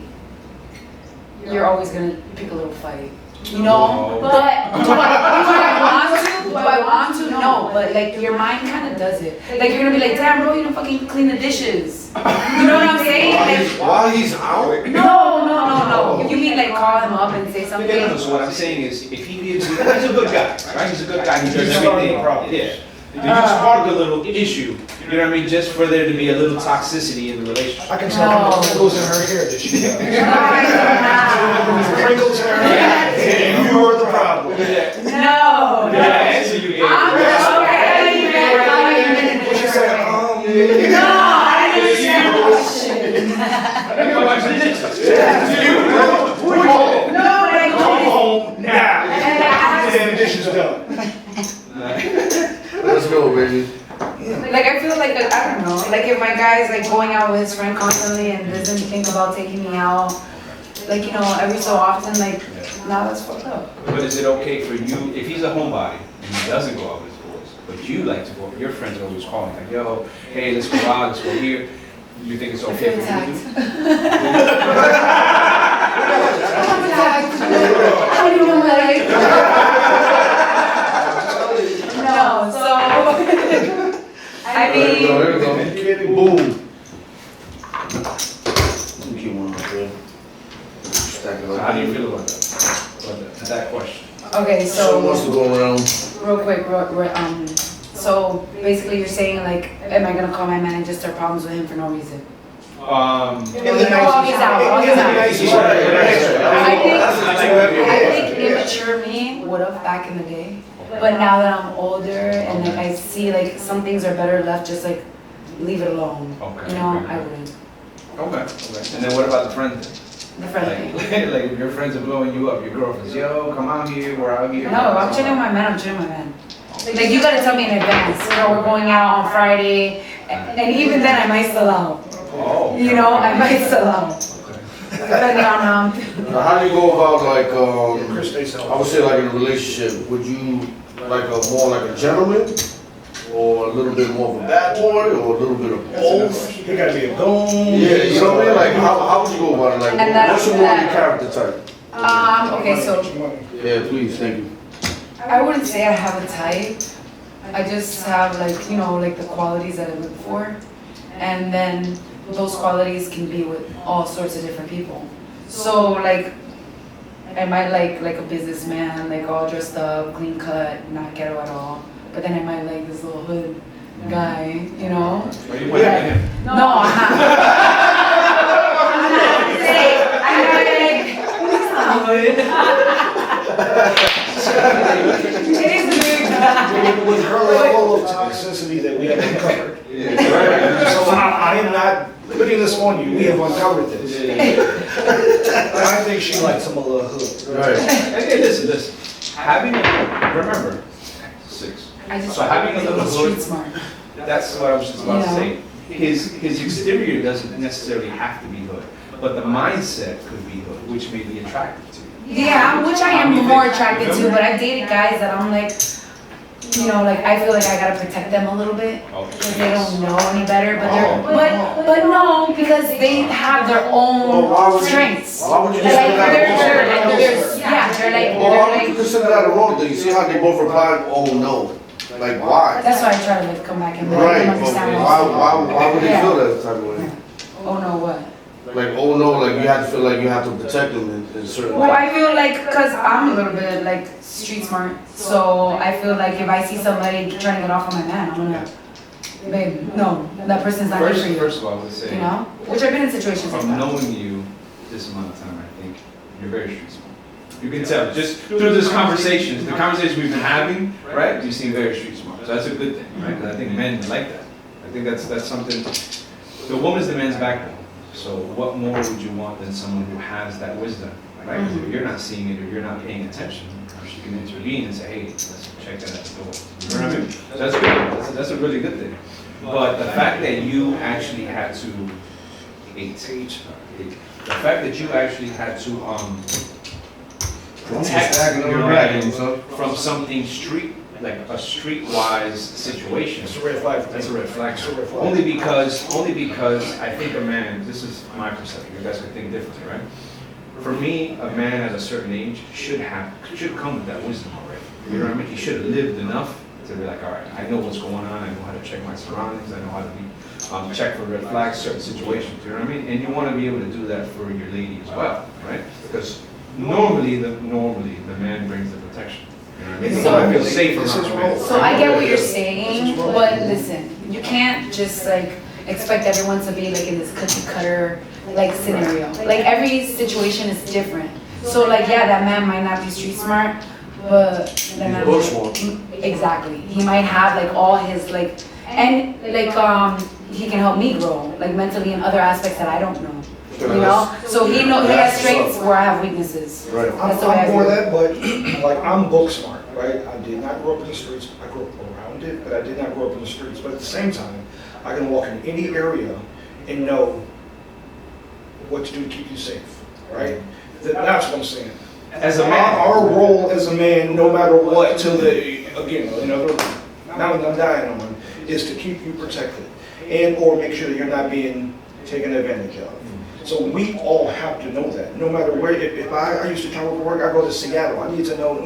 you're always gonna pick a little fight. You know,
No.
but do I want to? Do I want to? No, but like your mind kind of does it. Like you're gonna be like, damn, bro, you don't fucking clean the dishes. You know what I'm saying? Like,
While he's out?
no. You mean like call him up and say something?
No, so what I'm saying is, if he gives you, he's a good guy, right? He's a good guy, he does everything. Yeah. Do you spark a little issue, you know what I mean, just for there to be a little toxicity in the relationship?
I can tell from the crinkles in her hair that she got. Crinkles in her hair. You are the problem.
No.
Yeah, so you gave
She said,
No, I didn't understand the question. No, but I
come
told
home now.
And I
Get the dishes done.
Let's go, baby.
Like I feel like I don't know. Like if my guy's like going out with his friend constantly and doesn't think about taking me out, like you know every so often, like nah, that's fucked up.
But is it okay for you, if he's a homebody and he doesn't go out with his boys, but you like to go, your friends are always calling like, yo, hey, let's go out, let's go here. You think it's
I
okay
feel
for you to
attacked.
do?
I'm attacked. How do you know my No, so I mean.
There we go. Boom. Keep one up there. Stack it
So
up.
how do you feel about that question?
Okay,
So wants to
so
go around.
real quick, so basically you're saying like, am I gonna call my man and just start problems with him for no reason?
Um,
In the
While he's out, while he's out.
nicest
Right,
way.
I think immature me would have back in the day, but now that I'm older and like I see like some things are better left just like leave it alone.
Okay,
You know,
okay.
I wouldn't.
okay. And then what about the friends?
The friend thing.
Like if your friends are blowing you up, your girlfriend's, yo, come out here, we're out here.
No, I'm chilling with my man. I'm chilling with my man. Like you gotta tell me in advance. You know, we're going out on Friday, and even then I might still out.
Oh.
You know, I might still out.
Okay.
Depending on
Now, how do you go about like
Chris stays
I
home.
would say like in a relationship, would you like a more like a gentleman? Or a little bit more of a bad boy, or a little bit of both?
You gotta be a goon.
Yeah, you know what I mean? Like, how would you go about it? Like,
And that's
what's your more
that.
character type?
Okay, so
Yeah, please, thank you.
I wouldn't say I have a type. I just have like, you know, like the qualities that I look for. And then those qualities can be with all sorts of different people. So like, I might like a businessman, like all dressed up, clean cut, not ghetto at all. But then I might like this little hood guy, you know?
Are you winning him?
No, I'm not. I'm not saying, I'm not like, he's not hood. It is a big guy.
With her level of toxicity that we have uncovered. So I am not putting this on you, we have uncovered this. And I think she likes him a little hood.
Right.
Hey, listen. Having remember, 6.
I just
So having a little
street
hood,
smart.
that's what I was just about to
Yeah.
say. His exterior doesn't necessarily have to be hood, but the mindset could be hood, which may be attractive to you.
Yeah, which I am more attracted to, but I've dated guys that I'm like, you know, like I feel like I gotta protect them a little bit because they don't know any better. But but no, because they have their own strengths.
Why would you
Like
consider that a
they're
why would you consider that a wrong thing? See how they both replied, oh no. Like why?
That's why I try to like come back and
Right,
them
but
understand.
why would they
Yeah.
feel that type of way?
Oh no, what?
Like, oh no, like you have to feel like you have to protect them in certain
Well,
way.
I feel like, cause I'm a little bit like street smart, so I feel like if I see somebody trying to get off on my man, I'm gonna, babe, no, that person's not good for you.
First of all, I would say,
You know, which I've been in situations like
from
that.
knowing you this amount of time, I think you're very street smart. You can tell just through this conversations, the conversations we've been having, right? You seem very street smart, so that's a good thing, right? 'Cause I think men like that. I think that's something. The woman's the man's backbone. So what more would you want than someone who has that wisdom, right? 'Cause if you're not seeing it or you're not paying attention, she can intervene and say, hey, let's check that at the door. You know what I mean? So that's good. That's a really good thing. But the fact that you actually had to the fact that you actually had to protect your man from something like a streetwise situation.
It's a red flag.
That's a red flag.
It's a red flag.
Only because I think a man, this is my perception, you guys could think differently, right? For me, a man at a certain age should come with that wisdom already. You know what I mean? He should have lived enough to be like, all right, I know what's going on, I know how to check my surroundings, I know how to check for red flags, certain situations, you know what I mean? And you want to be able to do that for your lady as well, right? Because normally the man brings the protection. You know what I mean?
So-
I feel safe around a man.
So I get what you're saying, but listen, you can't just like expect everyone to be like in this cookie cutter like scenario. Like every situation is different. So like yeah, that man might not be street smart, but then I'm
Book smart.
exactly. He might have like all his like and like he can help me grow like mentally in other aspects that I don't know. You know? So he has strengths where I have weaknesses.
Right.
That's the way I
I'm for
feel.
that, but like I'm book smart, right? I did not grow up in the streets. I grew up around it, but I did not grow up in the streets. But at the same time, I can walk in any area and know what to do to keep you safe, right? That's what I'm saying.
As a man,
Our role as a man, no matter what, till the, again, another, now that I'm dying on, is to keep you protected and or make sure that you're not being taken advantage of. So we all have to know that, no matter where, if I used to travel for work, I go to Seattle, I need to know,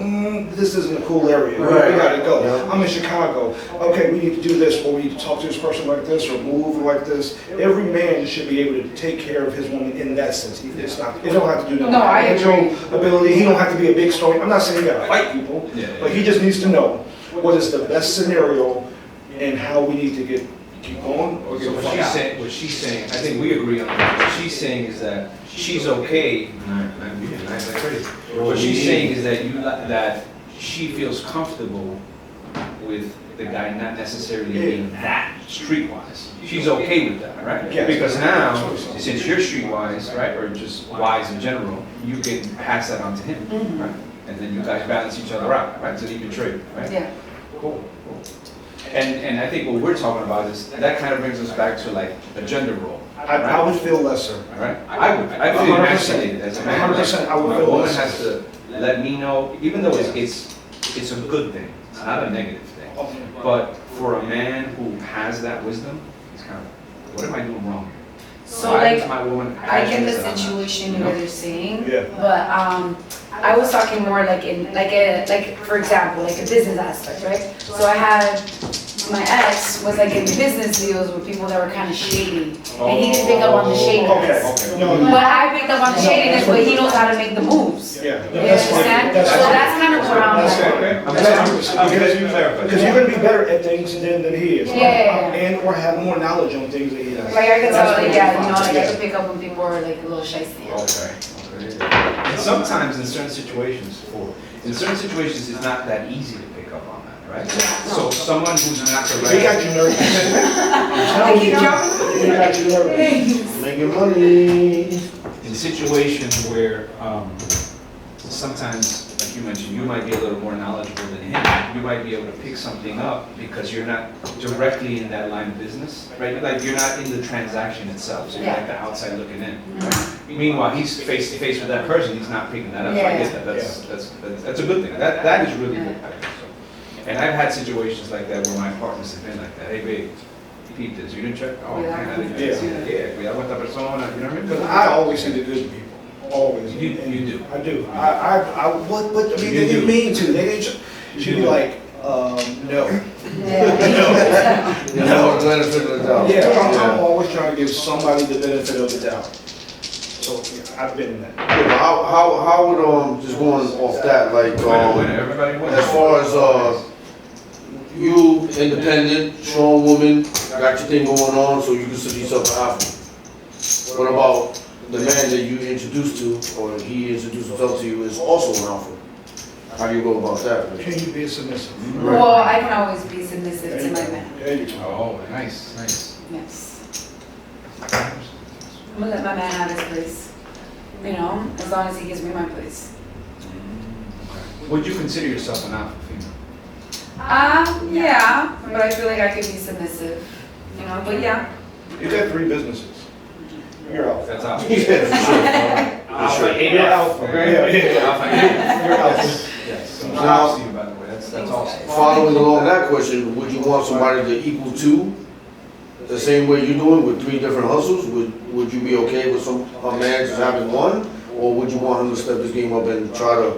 this isn't a cool area, we gotta go.
Yeah.
I'm in Chicago, okay, we need to do this, or we need to talk to this person like this, or move like this. Every man should be able to take care of his woman in that sense. It's not, he don't have to do no
No, I agree.
financial ability, he don't have to be a big story. I'm not saying he gotta fight people, but he just needs to know what is the best scenario and how we need to keep going or
So
get the
what
fuck
she's
out.
saying, I think we agree on that. What she's saying is that she's okay. What she's saying is that she feels comfortable with the guy not necessarily being that streetwise. She's okay with that, right?
Yes.
Because now, since you're streetwise, right, or just wise in general, you can pass that on to him, right? And then you guys balance each other out, right? So you can trade, right?
Yeah.
Cool. And I think what we're talking about is, that kind of brings us back to like a gender role.
I would feel lesser.
All right? I feel
100%.
emasculated as a man.
100%, I would
My
feel
woman
less.
has to let me know, even though it's a good thing, it's not a negative thing. But for a man who has that wisdom, he's kind of, what am I doing wrong?
So
Why
like
does my woman
I
ask
get
me
the
that I'm not?
situation
You know?
where they're saying,
Yeah.
but I was talking more like in like for example like a business aspect, right? So I had my ex was like in business deals with people that were kind of shady, and he didn't pick up on the shadiness.
Okay. No,
But I picked up on the shadiness, but he knows how to make the moves.
Yeah.
You understand? So that's kind of where I'm
That's
at.
okay.
I'm glad you clarified.
Because you're gonna be better at things than he is.
Yeah.
And or have more knowledge on things than he does.
Like I can tell, like yeah, you know, like I
Yeah.
can pick up when people are like a little shysty.
Okay. And sometimes in certain situations, it's not that easy to pick up on that, right? So someone who's not the
He got
right,
you nervous.
I keep jumping.
He got you nervous.
Making money.
in situations where sometimes, like you mentioned, you might be a little more knowledgeable than him. You might be able to pick something up because you're not directly in that line of business, right? Like you're not in the transaction itself, so you're like the outside looking in. Right? Meanwhile, he's face to face with that person. He's not picking that up. So I get that. That's a good thing. That is really good. I think so. And I've had situations like that where my partners have been like that. Hey, babe, peep this. You didn't check? Oh,
Yeah.
man, I didn't see that. Yeah, cuidado con esta persona. You know what I mean?
Because I always see the good in people, always.
You do.
I do. What, I mean, they
You
didn't
do.
mean to. They didn't, she'd be like, no.
Yeah.
You know, the benefit of the doubt.
Yeah, I'm always trying to give somebody the benefit of the doubt. So, yeah, I've been in that.
Yeah, but how would, just going off that, like,
Winner, everybody wins.
as far as, you, independent, strong woman, got your thing going on, so you consider yourself an alpha. What about the man that you introduced to, or he introduced himself to you, is also an alpha? How do you go about that?
Can you be submissive?
Well, I can always be submissive to my man.
There you go.
Oh, nice.
Yes. I'm gonna let my man have his place. You know, as long as he gives me my place.
Would you consider yourself an alpha female?
Yeah, but I feel like I could be submissive. You know, but yeah.
You got 3 businesses. You're alpha.
That's alpha.
Yeah, for sure.
You're alpha. Yeah.
Alpha.
You're alpha.
Yes. So
Now-
props to you, by the way. That's awesome.
Following along that question, would you want somebody to equal to the same way you're doing with 3 different hustles? Would you be okay with a man just having one? Or would you want him to step his game up and try to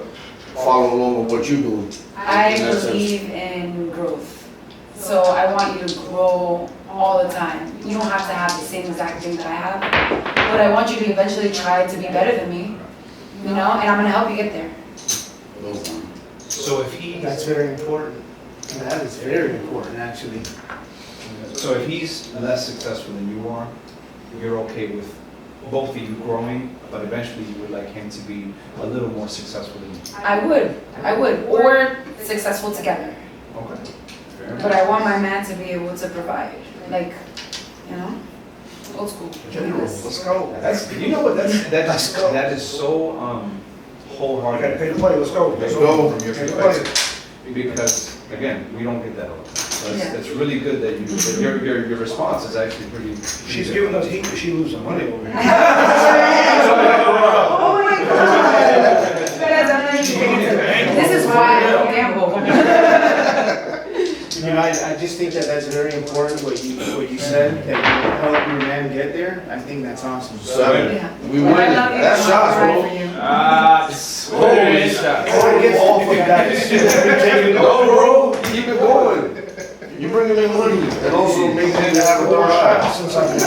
follow along with what you're doing?
I
In that sense.
believe in growth. So I want you to grow all the time. You don't have to have the same exact thing that I have, but I want you to eventually try to be better than me, you know, and I'm gonna help you get there.
So if he,
That's very important. That is very important, actually.
so if he's less successful than you are, you're okay with both of you growing, but eventually you would like him to be a little more successful than you.
I would, or successful together.
Okay. Fair enough.
But I want my man to be able to provide, like, you know, old school.
Let's go.
That's, you know what,
Let's go.
that is so,
I gotta
wholehearted.
pay the money. Let's go.
Let's go.
From your
Pay the money.
perspective. Because, again, we don't get that all the time. So
Yeah.
it's really good that you, that your response is actually pretty.
She's giving us heat, but she losing money over here.
Oh my God. This is why I don't gamble.
You know, I just think that that's very important, what you said, that you help your man get there. I think that's awesome.
7.
Yeah.
We win.
I love you.
That's shots,
I'll ride
bro.
for you.
Holy shot.
I get off of that.
No, bro, keep it going. You bringing in money and also making it have a third shot.
Since I've been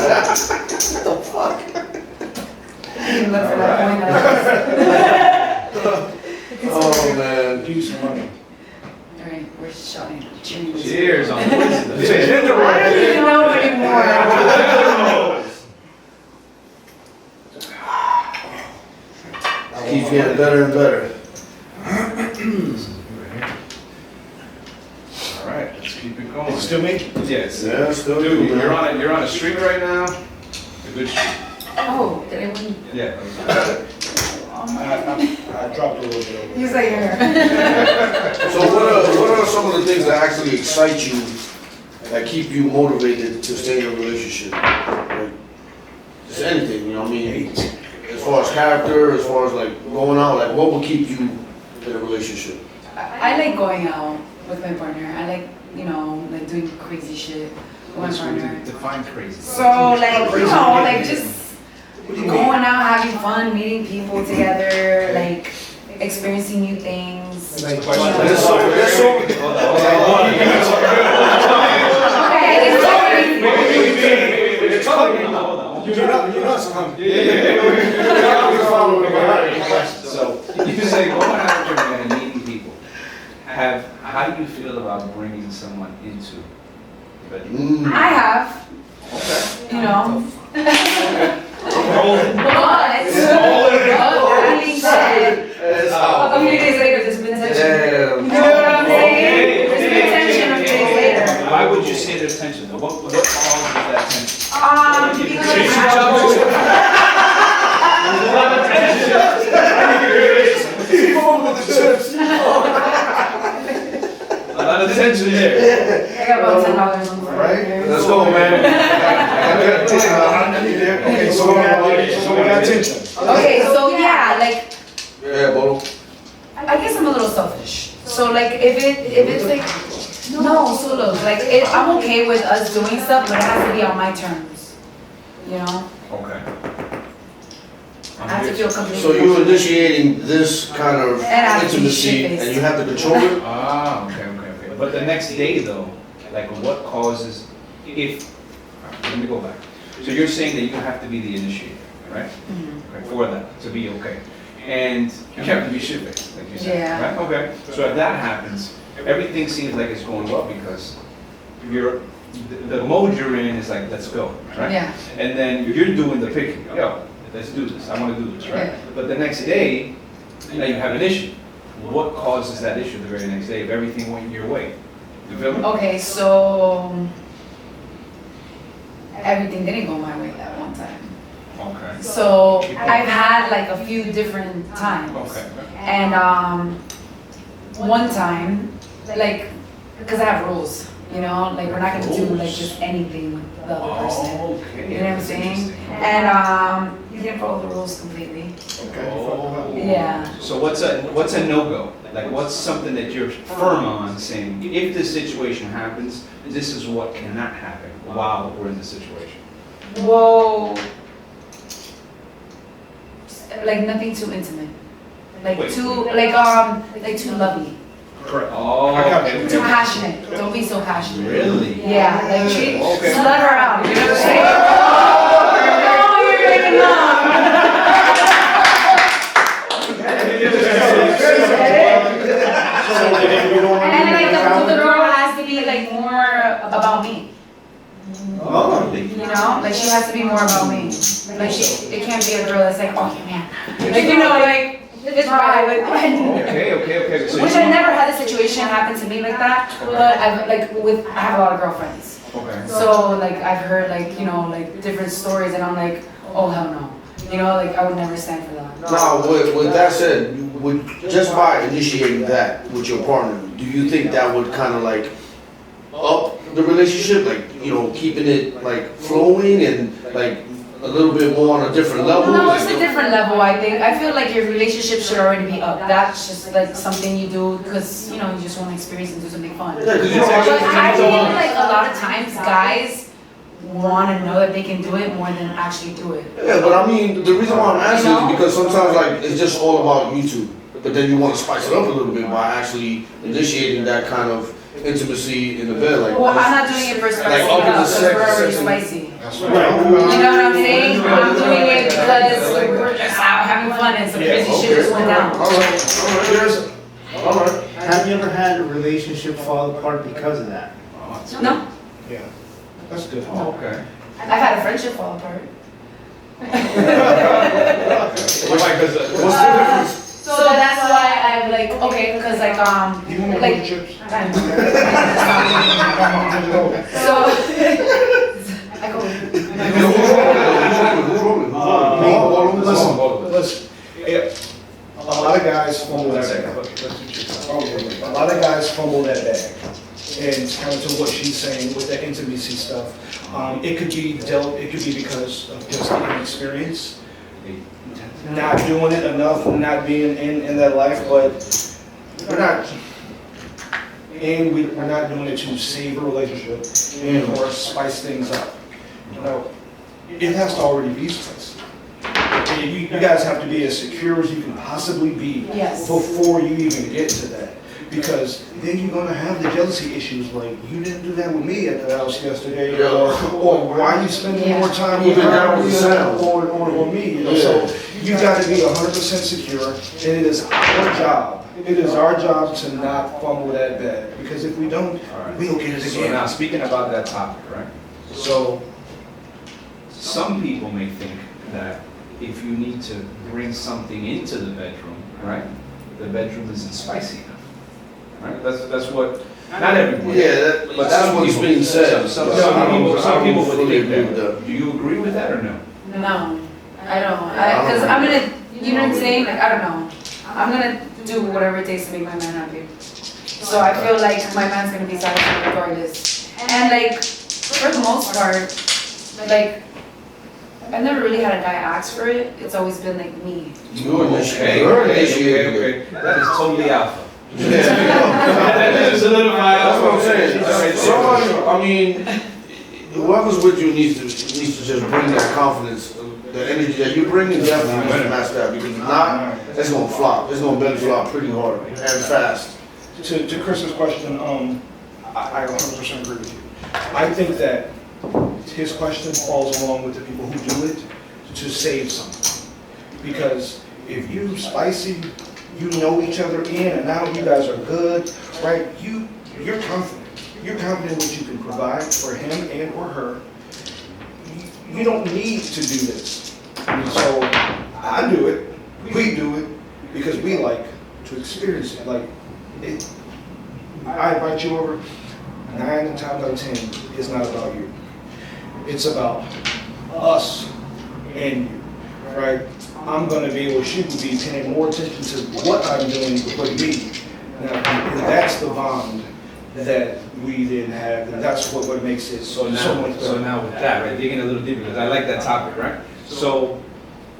You look for that point.
Oh, man.
use some money.
All right, we're shouting. Cheers.
Cheers on the
I don't even know anymore.
Keeps getting better and better.
All right, let's keep it going.
It's still me?
Yes.
Yeah, still
Dude,
good, man.
you're on a streak right now. A good streak.
Oh, did I win?
Yeah.
I dropped a little bit over.
He's like, here.
So what are some of the things that actually excite you, that keep you motivated to stay in a relationship? Like, just anything, you know what I mean? As far as character, as far as like going out, like what will keep you in a relationship?
I like going out with my partner. I like, you know, like doing crazy shit with my partner.
Define crazy.
So like, you know, like just going out, having fun, meeting people together, like experiencing new things.
Like,
There's so
Okay, it's
You know it's coming.
So you say going out with your man and meeting people. How do you feel about bringing someone into the bedroom?
I have, you know. But that being said, a few days later, there's been tension. You know what I'm saying? There's been tension a few days later.
Why would you say there's tension? What causes that tension? A lot of tension there.
I got about $10 on the floor.
Right? Let's go, man.
Okay, so we got tension.
Okay, so yeah, like,
Yeah, Bodo.
I guess I'm a little selfish. So like, if it's like No, so look, like, I'm okay with us doing stuff, but it has to be on my terms, you know?
Okay.
I have to feel completely.
So you're initiating this kind of
And I have to be
intimacy
shit-faced.
and you have to control it?
Ah, okay. But the next day though, like what causes, let me go back. So you're saying that you have to be the initiator, right?
Mhm.
Okay, for that, to be okay. And you have to be shit-faced, like you said,
Yeah.
right? Okay, so if that happens, everything seems like it's going well because the mode you're in is like, let's go, right?
Yeah,
And then you're doing the picking, yo, let's do this, I wanna do this, right?
Yeah.
But the next day, now you have an issue. What causes that issue the very next day if everything went your way? You feel me?
okay, so everything didn't go my way that one time.
Okay.
So I've had like a few different times.
Okay.
And one time, like, because I have rules, you know, like we're not gonna do like just anything with the other person.
Okay.
You know what I'm
That's
saying?
interesting.
And he didn't follow the rules completely.
Oh.
Yeah.
So what's a no-go? Like what's something that you're firm on saying, if this situation happens, this is what cannot happen while we're in this situation?
Whoa. Like nothing too intimate. Like
Wait.
too, like too lovey.
Correct.
Oh,
I got
okay.
you.
Too passionate. Don't be so passionate.
Really?
Yeah, like treat,
Okay.
slut her out. You know what I'm saying? No, you're making love. And like the girl has to be like more about me.
Oh.
You know, like she has to be more about me. Like it can't be a girl that's like, oh man, like you know, like it's right. Like,
Okay. So
which
you-
I never had a situation happen to me like that, but I've I have a lot of girlfriends.
Okay.
So like I've heard like, you know, like different stories and I'm like, oh hell no. You know, like I would never stand for that.
Now, with that said, just by initiating that with your partner, do you think that would kind of like up the relationship, like, you know, keeping it like flowing and like a little bit more on a different level?
No, it's a different level, I think. I feel like your relationship should already be up. That's just like something you do because, you know, you just want to experience and do something fun.
Yeah, 'cause you know,
But I feel like a lot of times guys want to know that they can do it more than actually do it.
Yeah, but I mean, the reason why I'm asking is because sometimes like it's just all about YouTube, but then you want to spice it up a little bit by actually initiating that kind of intimacy in the bed, like.
Well, I'm not doing it for spicy
Like, up in the
because we're already
sex-
spicy.
That's
You know what I'm saying? I'm doing it because we're just out having fun and some crazy shit just went down.
All right.
Have you ever had a relationship fall apart because of that?
No,
Yeah, that's good.
Okay.
I've had a friendship fall apart.
What's the difference?
So that's why I'm like, okay, because like,
You want me to
like,
put the chips?
so, I go,
Who's rolling?
Listen, a lot of guys fumble that bag. A lot of guys fumble that bag. And kind of to what she's saying with the intimacy stuff, it could be because of just the inexperience, not doing it enough, not being in that life, but we're not doing it to save a relationship and or spice things up. You know, it has to already be spiced. You guys have to be as secure as you can possibly be
Yes.
before you even get to that. Because then you're gonna have the jealousy issues, like, you didn't do that with me at the house yesterday, or why are you spending more time with
Even that
her
was sound.
or me, you know? So you gotta be 100% secure, and it is our job. It is our job to not fumble that bag, because if we don't, we'll get it
So
again.
now, speaking about that topic, right? So, some people may think that if you need to bring something into the bedroom, right? The bedroom isn't spicy enough, right? That's what, not everyone.
Yeah,
But
that's
some
what's
people-
being said.
Some
I
people
fully
would think
agree with
that. Do you agree with that or no?
no, I don't, because I'm gonna, you know what I'm saying, like, I don't know. I'm gonna do whatever it takes to make my man happy. So I feel like my man's gonna be satisfied regardless. And like, for the most part, like, I've never really had a guy ask for it. It's always been like me.
You
Okay,
initiated.
okay. That is totally alpha.
Yeah,
Solidify.
that's what I'm saying. Somebody, I mean, whoever's with you needs to just bring that confidence, the energy that you bring, and definitely needs to match that, because if not, it's gonna flop. It's gonna belly flop pretty hard and fast.
To Chris's question, I 100% agree with you. I think that his question falls along with the people who do it to save something. Because if you spicy, you know each other in and out, you guys are good, right? You're confident. You're confident what you can provide for him and or her. You don't need to do this. And so I do it, we do it, because we like to experience it. Like, I invite you over, 9 times out of 10, it's not about you. It's about us and you, right? I'm gonna be, or she will be paying more attention to what I'm doing with me. Now, and that's the bond that we didn't have, and that's what makes it so much better.
So now with that, right, digging a little deeper, because I like that topic, right? So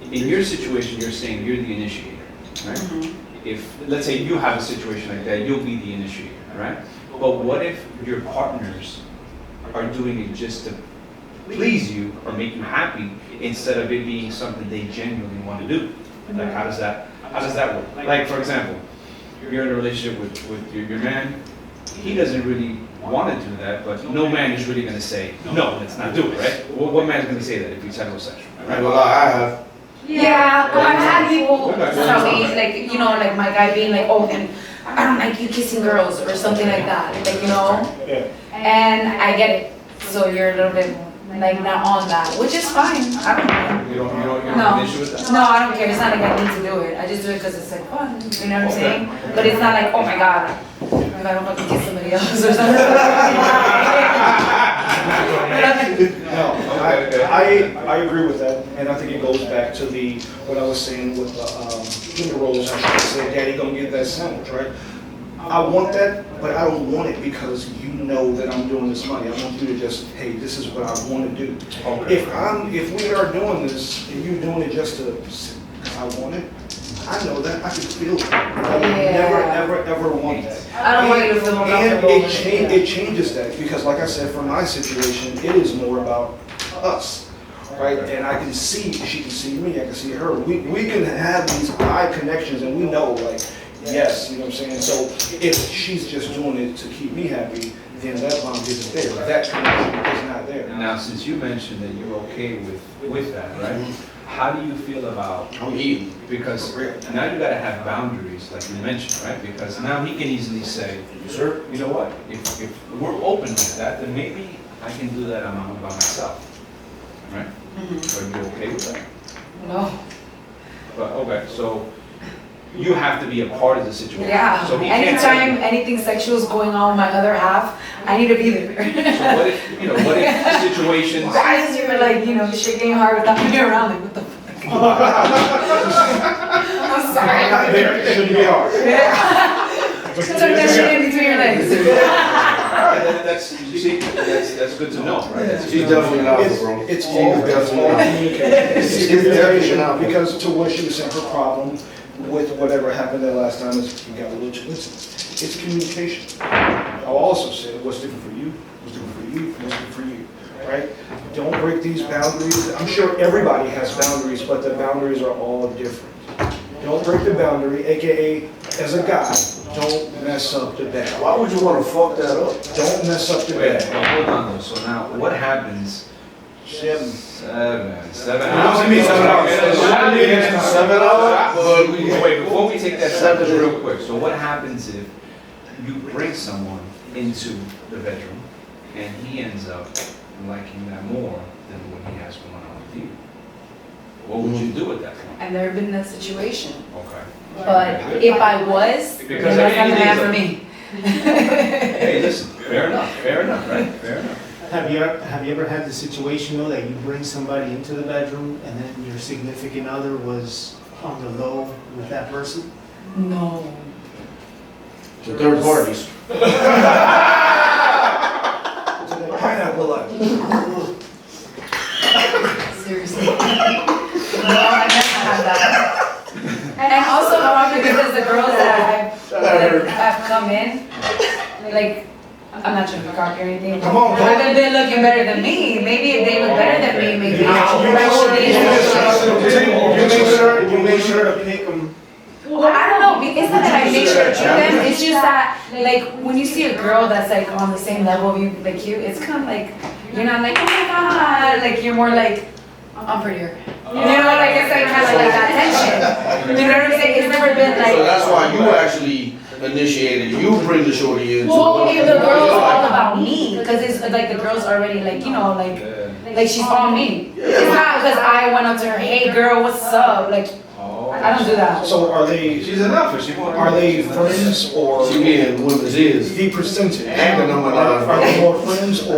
in your situation, you're saying you're the initiator, right? If, let's say you have a situation like that, you'll be the initiator, right? But what if your partners are doing it just to please you or make you happy instead of it being something they genuinely want to do? Like, how does that work? Like, for example, you're in a relationship with your man. He doesn't really want to do that, but no man is really going to say, no, let's not do it, right? What man is going to say that if he's heterosexual,
I
right?
ain't gonna lie, I have.
Yeah, well, I've had people tell me, like, you know, like my guy being like, oh, and I don't like you kissing girls or something like that, like, you know?
Yeah.
And I get it. So you're a little bit like not on that, which is fine. I don't know.
You don't
No.
have an issue with that?
No, I don't care. It's not like I need to do it. I just do it because it's like fun. You know what I'm saying? But it's not like, oh my God, if I don't fucking kiss somebody else or something.
No,
Okay.
I agree with that, and I think it goes back to what I was saying with the gender roles. I said, Daddy, gonna get that sandwich, right? I want that, but I don't want it because you know that I'm doing this money. I want you to just, hey, this is what I want to do.
Okay.
If we are doing this and you're doing it just because I want it, I know that I can feel it. I would never, ever want that.
I don't want you to feel uncomfortable.
And
with it.
it changes that, because like I said, for my situation, it is more about us, right? And I can see, she can see me, I can see her. We can have these eye connections, and we know, like, yes, you know what I'm saying? So if she's just doing it to keep me happy, then that bond isn't there. That connection is not there.
Now, since you mentioned that you're okay with that, right? How do you feel about,
I'm eating.
because now you gotta have boundaries, like you mentioned, right? Because now he can easily say,
Sir?
you know what, if we're open with that, then maybe I can do that on my own by myself, right? Are you okay with that?
No.
But, okay, so you have to be a part of the situation.
Yeah.
So he can't tell
Anytime
you.
anything sexual is going on with my other half, I need to be there.
So what if, what if situations,
Why is you like, shaking your heart without me around? Like, what the fuck? I'm sorry.
It shouldn't be hard.
Tuck that shit in between your legs.
you see, that's good to know, right? That's
She's definitely an alpha, bro.
It's all communication. It's communication, because to what she was saying, her problem with whatever happened that last time is you got a little too intimate. It's communication. I'll also say what's different for you, what's different for you, what's different for you, right? Don't break these boundaries. I'm sure everybody has boundaries, but the boundaries are all different. Don't break the boundary, AKA, as a guy, don't mess up the bed.
Why would you wanna fuck that up?
Don't mess up the
Wait,
bed.
well, hold on though, so now, what happens?
7.
7
What do you mean 7 hours? 7 hours? But we-
Wait, before we take that step, just real quick, so what happens if you bring someone into the bedroom and he ends up liking that more than what he has going on with you? What would you do at that point?
I've never been in that situation.
Okay.
But if I was, then
Because
that's not the man
everything
for
is
me.
Hey, listen, fair enough, right? Fair enough.
Have you ever had the situation though that you bring somebody into the bedroom and then your significant other was on the low with that person?
No.
To third parties.
Pineapple life.
Seriously. No, I've never had that. And also probably because the girls that
better.
have come in, like, I'm not trying to be cocky or anything.
Come on, bro.
Haven't been looking better than me. Maybe if they look better than me, maybe.
You make sure to pick them.
Well, I don't know. It's not that I make sure to pick them. It's just that, like, when you see a girl that's like on the same level of you, like you, it's kind of like you're not like, oh my god, like you're more like, I'm prettier. You know, like it's like kind of like that tension. You know what I'm saying? It's never been like.
So that's why you actually initiated, you bring the shorty in.
Well, if the girl's all about me, because it's like the girl's already like, you know, like she's all me. It's not because I went up to her, hey girl, what's up? Like, I don't do that.
So are they,
She's enough, she won't.
are they friends or
She being women's ears.
the percentage?
And the number nine.
Are they more friends or,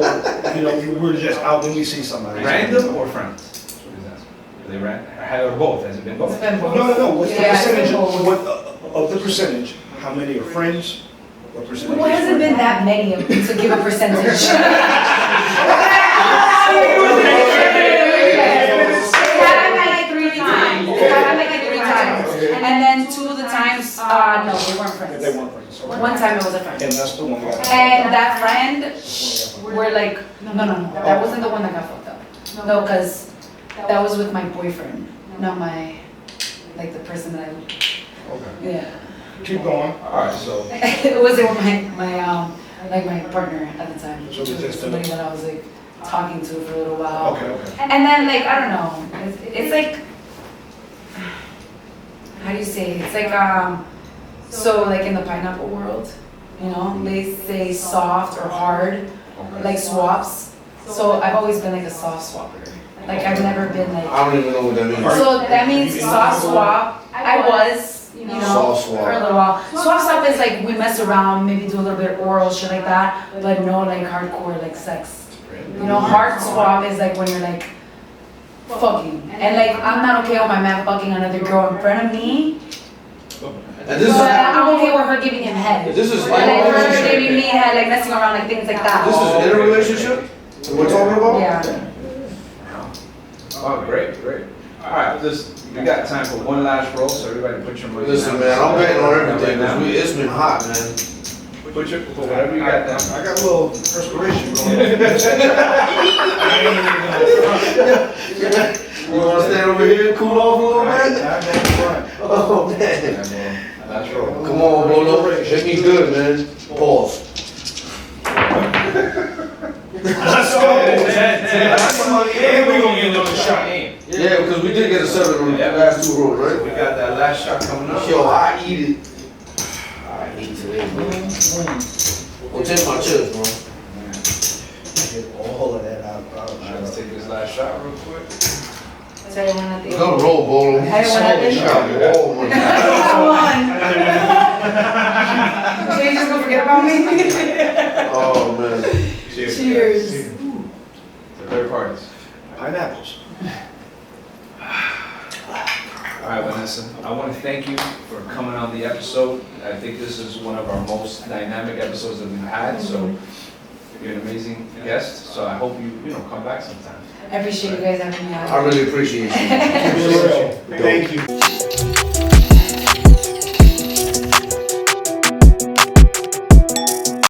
you know, we're just out when we see somebody?
Random or friends? What is that? Are they random, or both, has it been both?
It's been both.
No, what's the
Yeah,
percentage,
both.
what, of the percentage, how many are friends? What percentage?
Well, it
is
hasn't been
friends?
that many of to give a percentage. And then 2 of the times, no, they weren't friends.
They weren't friends. Okay.
One time it was a friend.
And that's the one that.
And that friend, we're like, no, that wasn't the one that got fucked up. No, because that was with my boyfriend, not my, like the person that
Okay.
yeah.
Keep going.
Alright, so,
It wasn't like my partner at the time.
So it was just
Somebody that I was like talking to for a little while.
Okay.
And then like, I don't know, it's like, how do you say it? It's like, so like in the pineapple world, you know, they say soft or hard, like swaps. So I've always been like a soft swapper. Like I've never been like,
I don't even know what that means.
so that means soft swap. I was, you know,
Soft swap.
for a little while. Swap swap is like we mess around, maybe do a little bit of oral shit like that, but no like hardcore like sex. You know, hard swap is like when you're like fucking, and like I'm not okay with my man fucking another girl in front of me,
And this is,
but I'm okay with her giving him head.
this is
Or like
in a
her
relationship.
giving me head, like messing around, like things like that.
This is in a relationship? We're talking about?
Yeah.
oh, great. Alright, we got time for one last roll, so everybody put your money down.
Listen, man, I'm betting on everything, cause it's been hot, man.
Put whatever you got down.
I got a little perspiration going on.
You wanna stand over here, cool off a little bit? Oh, man.
Last roll.
Come on, Bolo, hit me good, man. Pause.
Let's go. And we gonna get another shot.
Yeah, because we did get a 7 on the last 2 rolls,
We
right?
got that last shot coming up.
Yo, I eat it. I eat today, bro. Well, take my chips, bro.
Get all of that out.
Alright, let's take this last shot real quick.
So I didn't want nothing.
Good roll, Bolo.
I didn't want nothing.
Shot all money.
Come on. So you just gonna forget about me?
Oh, man.
Cheers.
The third parties.
Pineapples.
Alright, Vanessa, I want to thank you for coming on the episode. I think this is one of our most dynamic episodes that we've had, so you're an amazing guest, so I hope you come back sometime.
I appreciate you guys having me out.
I really appreciate you.
Thank you.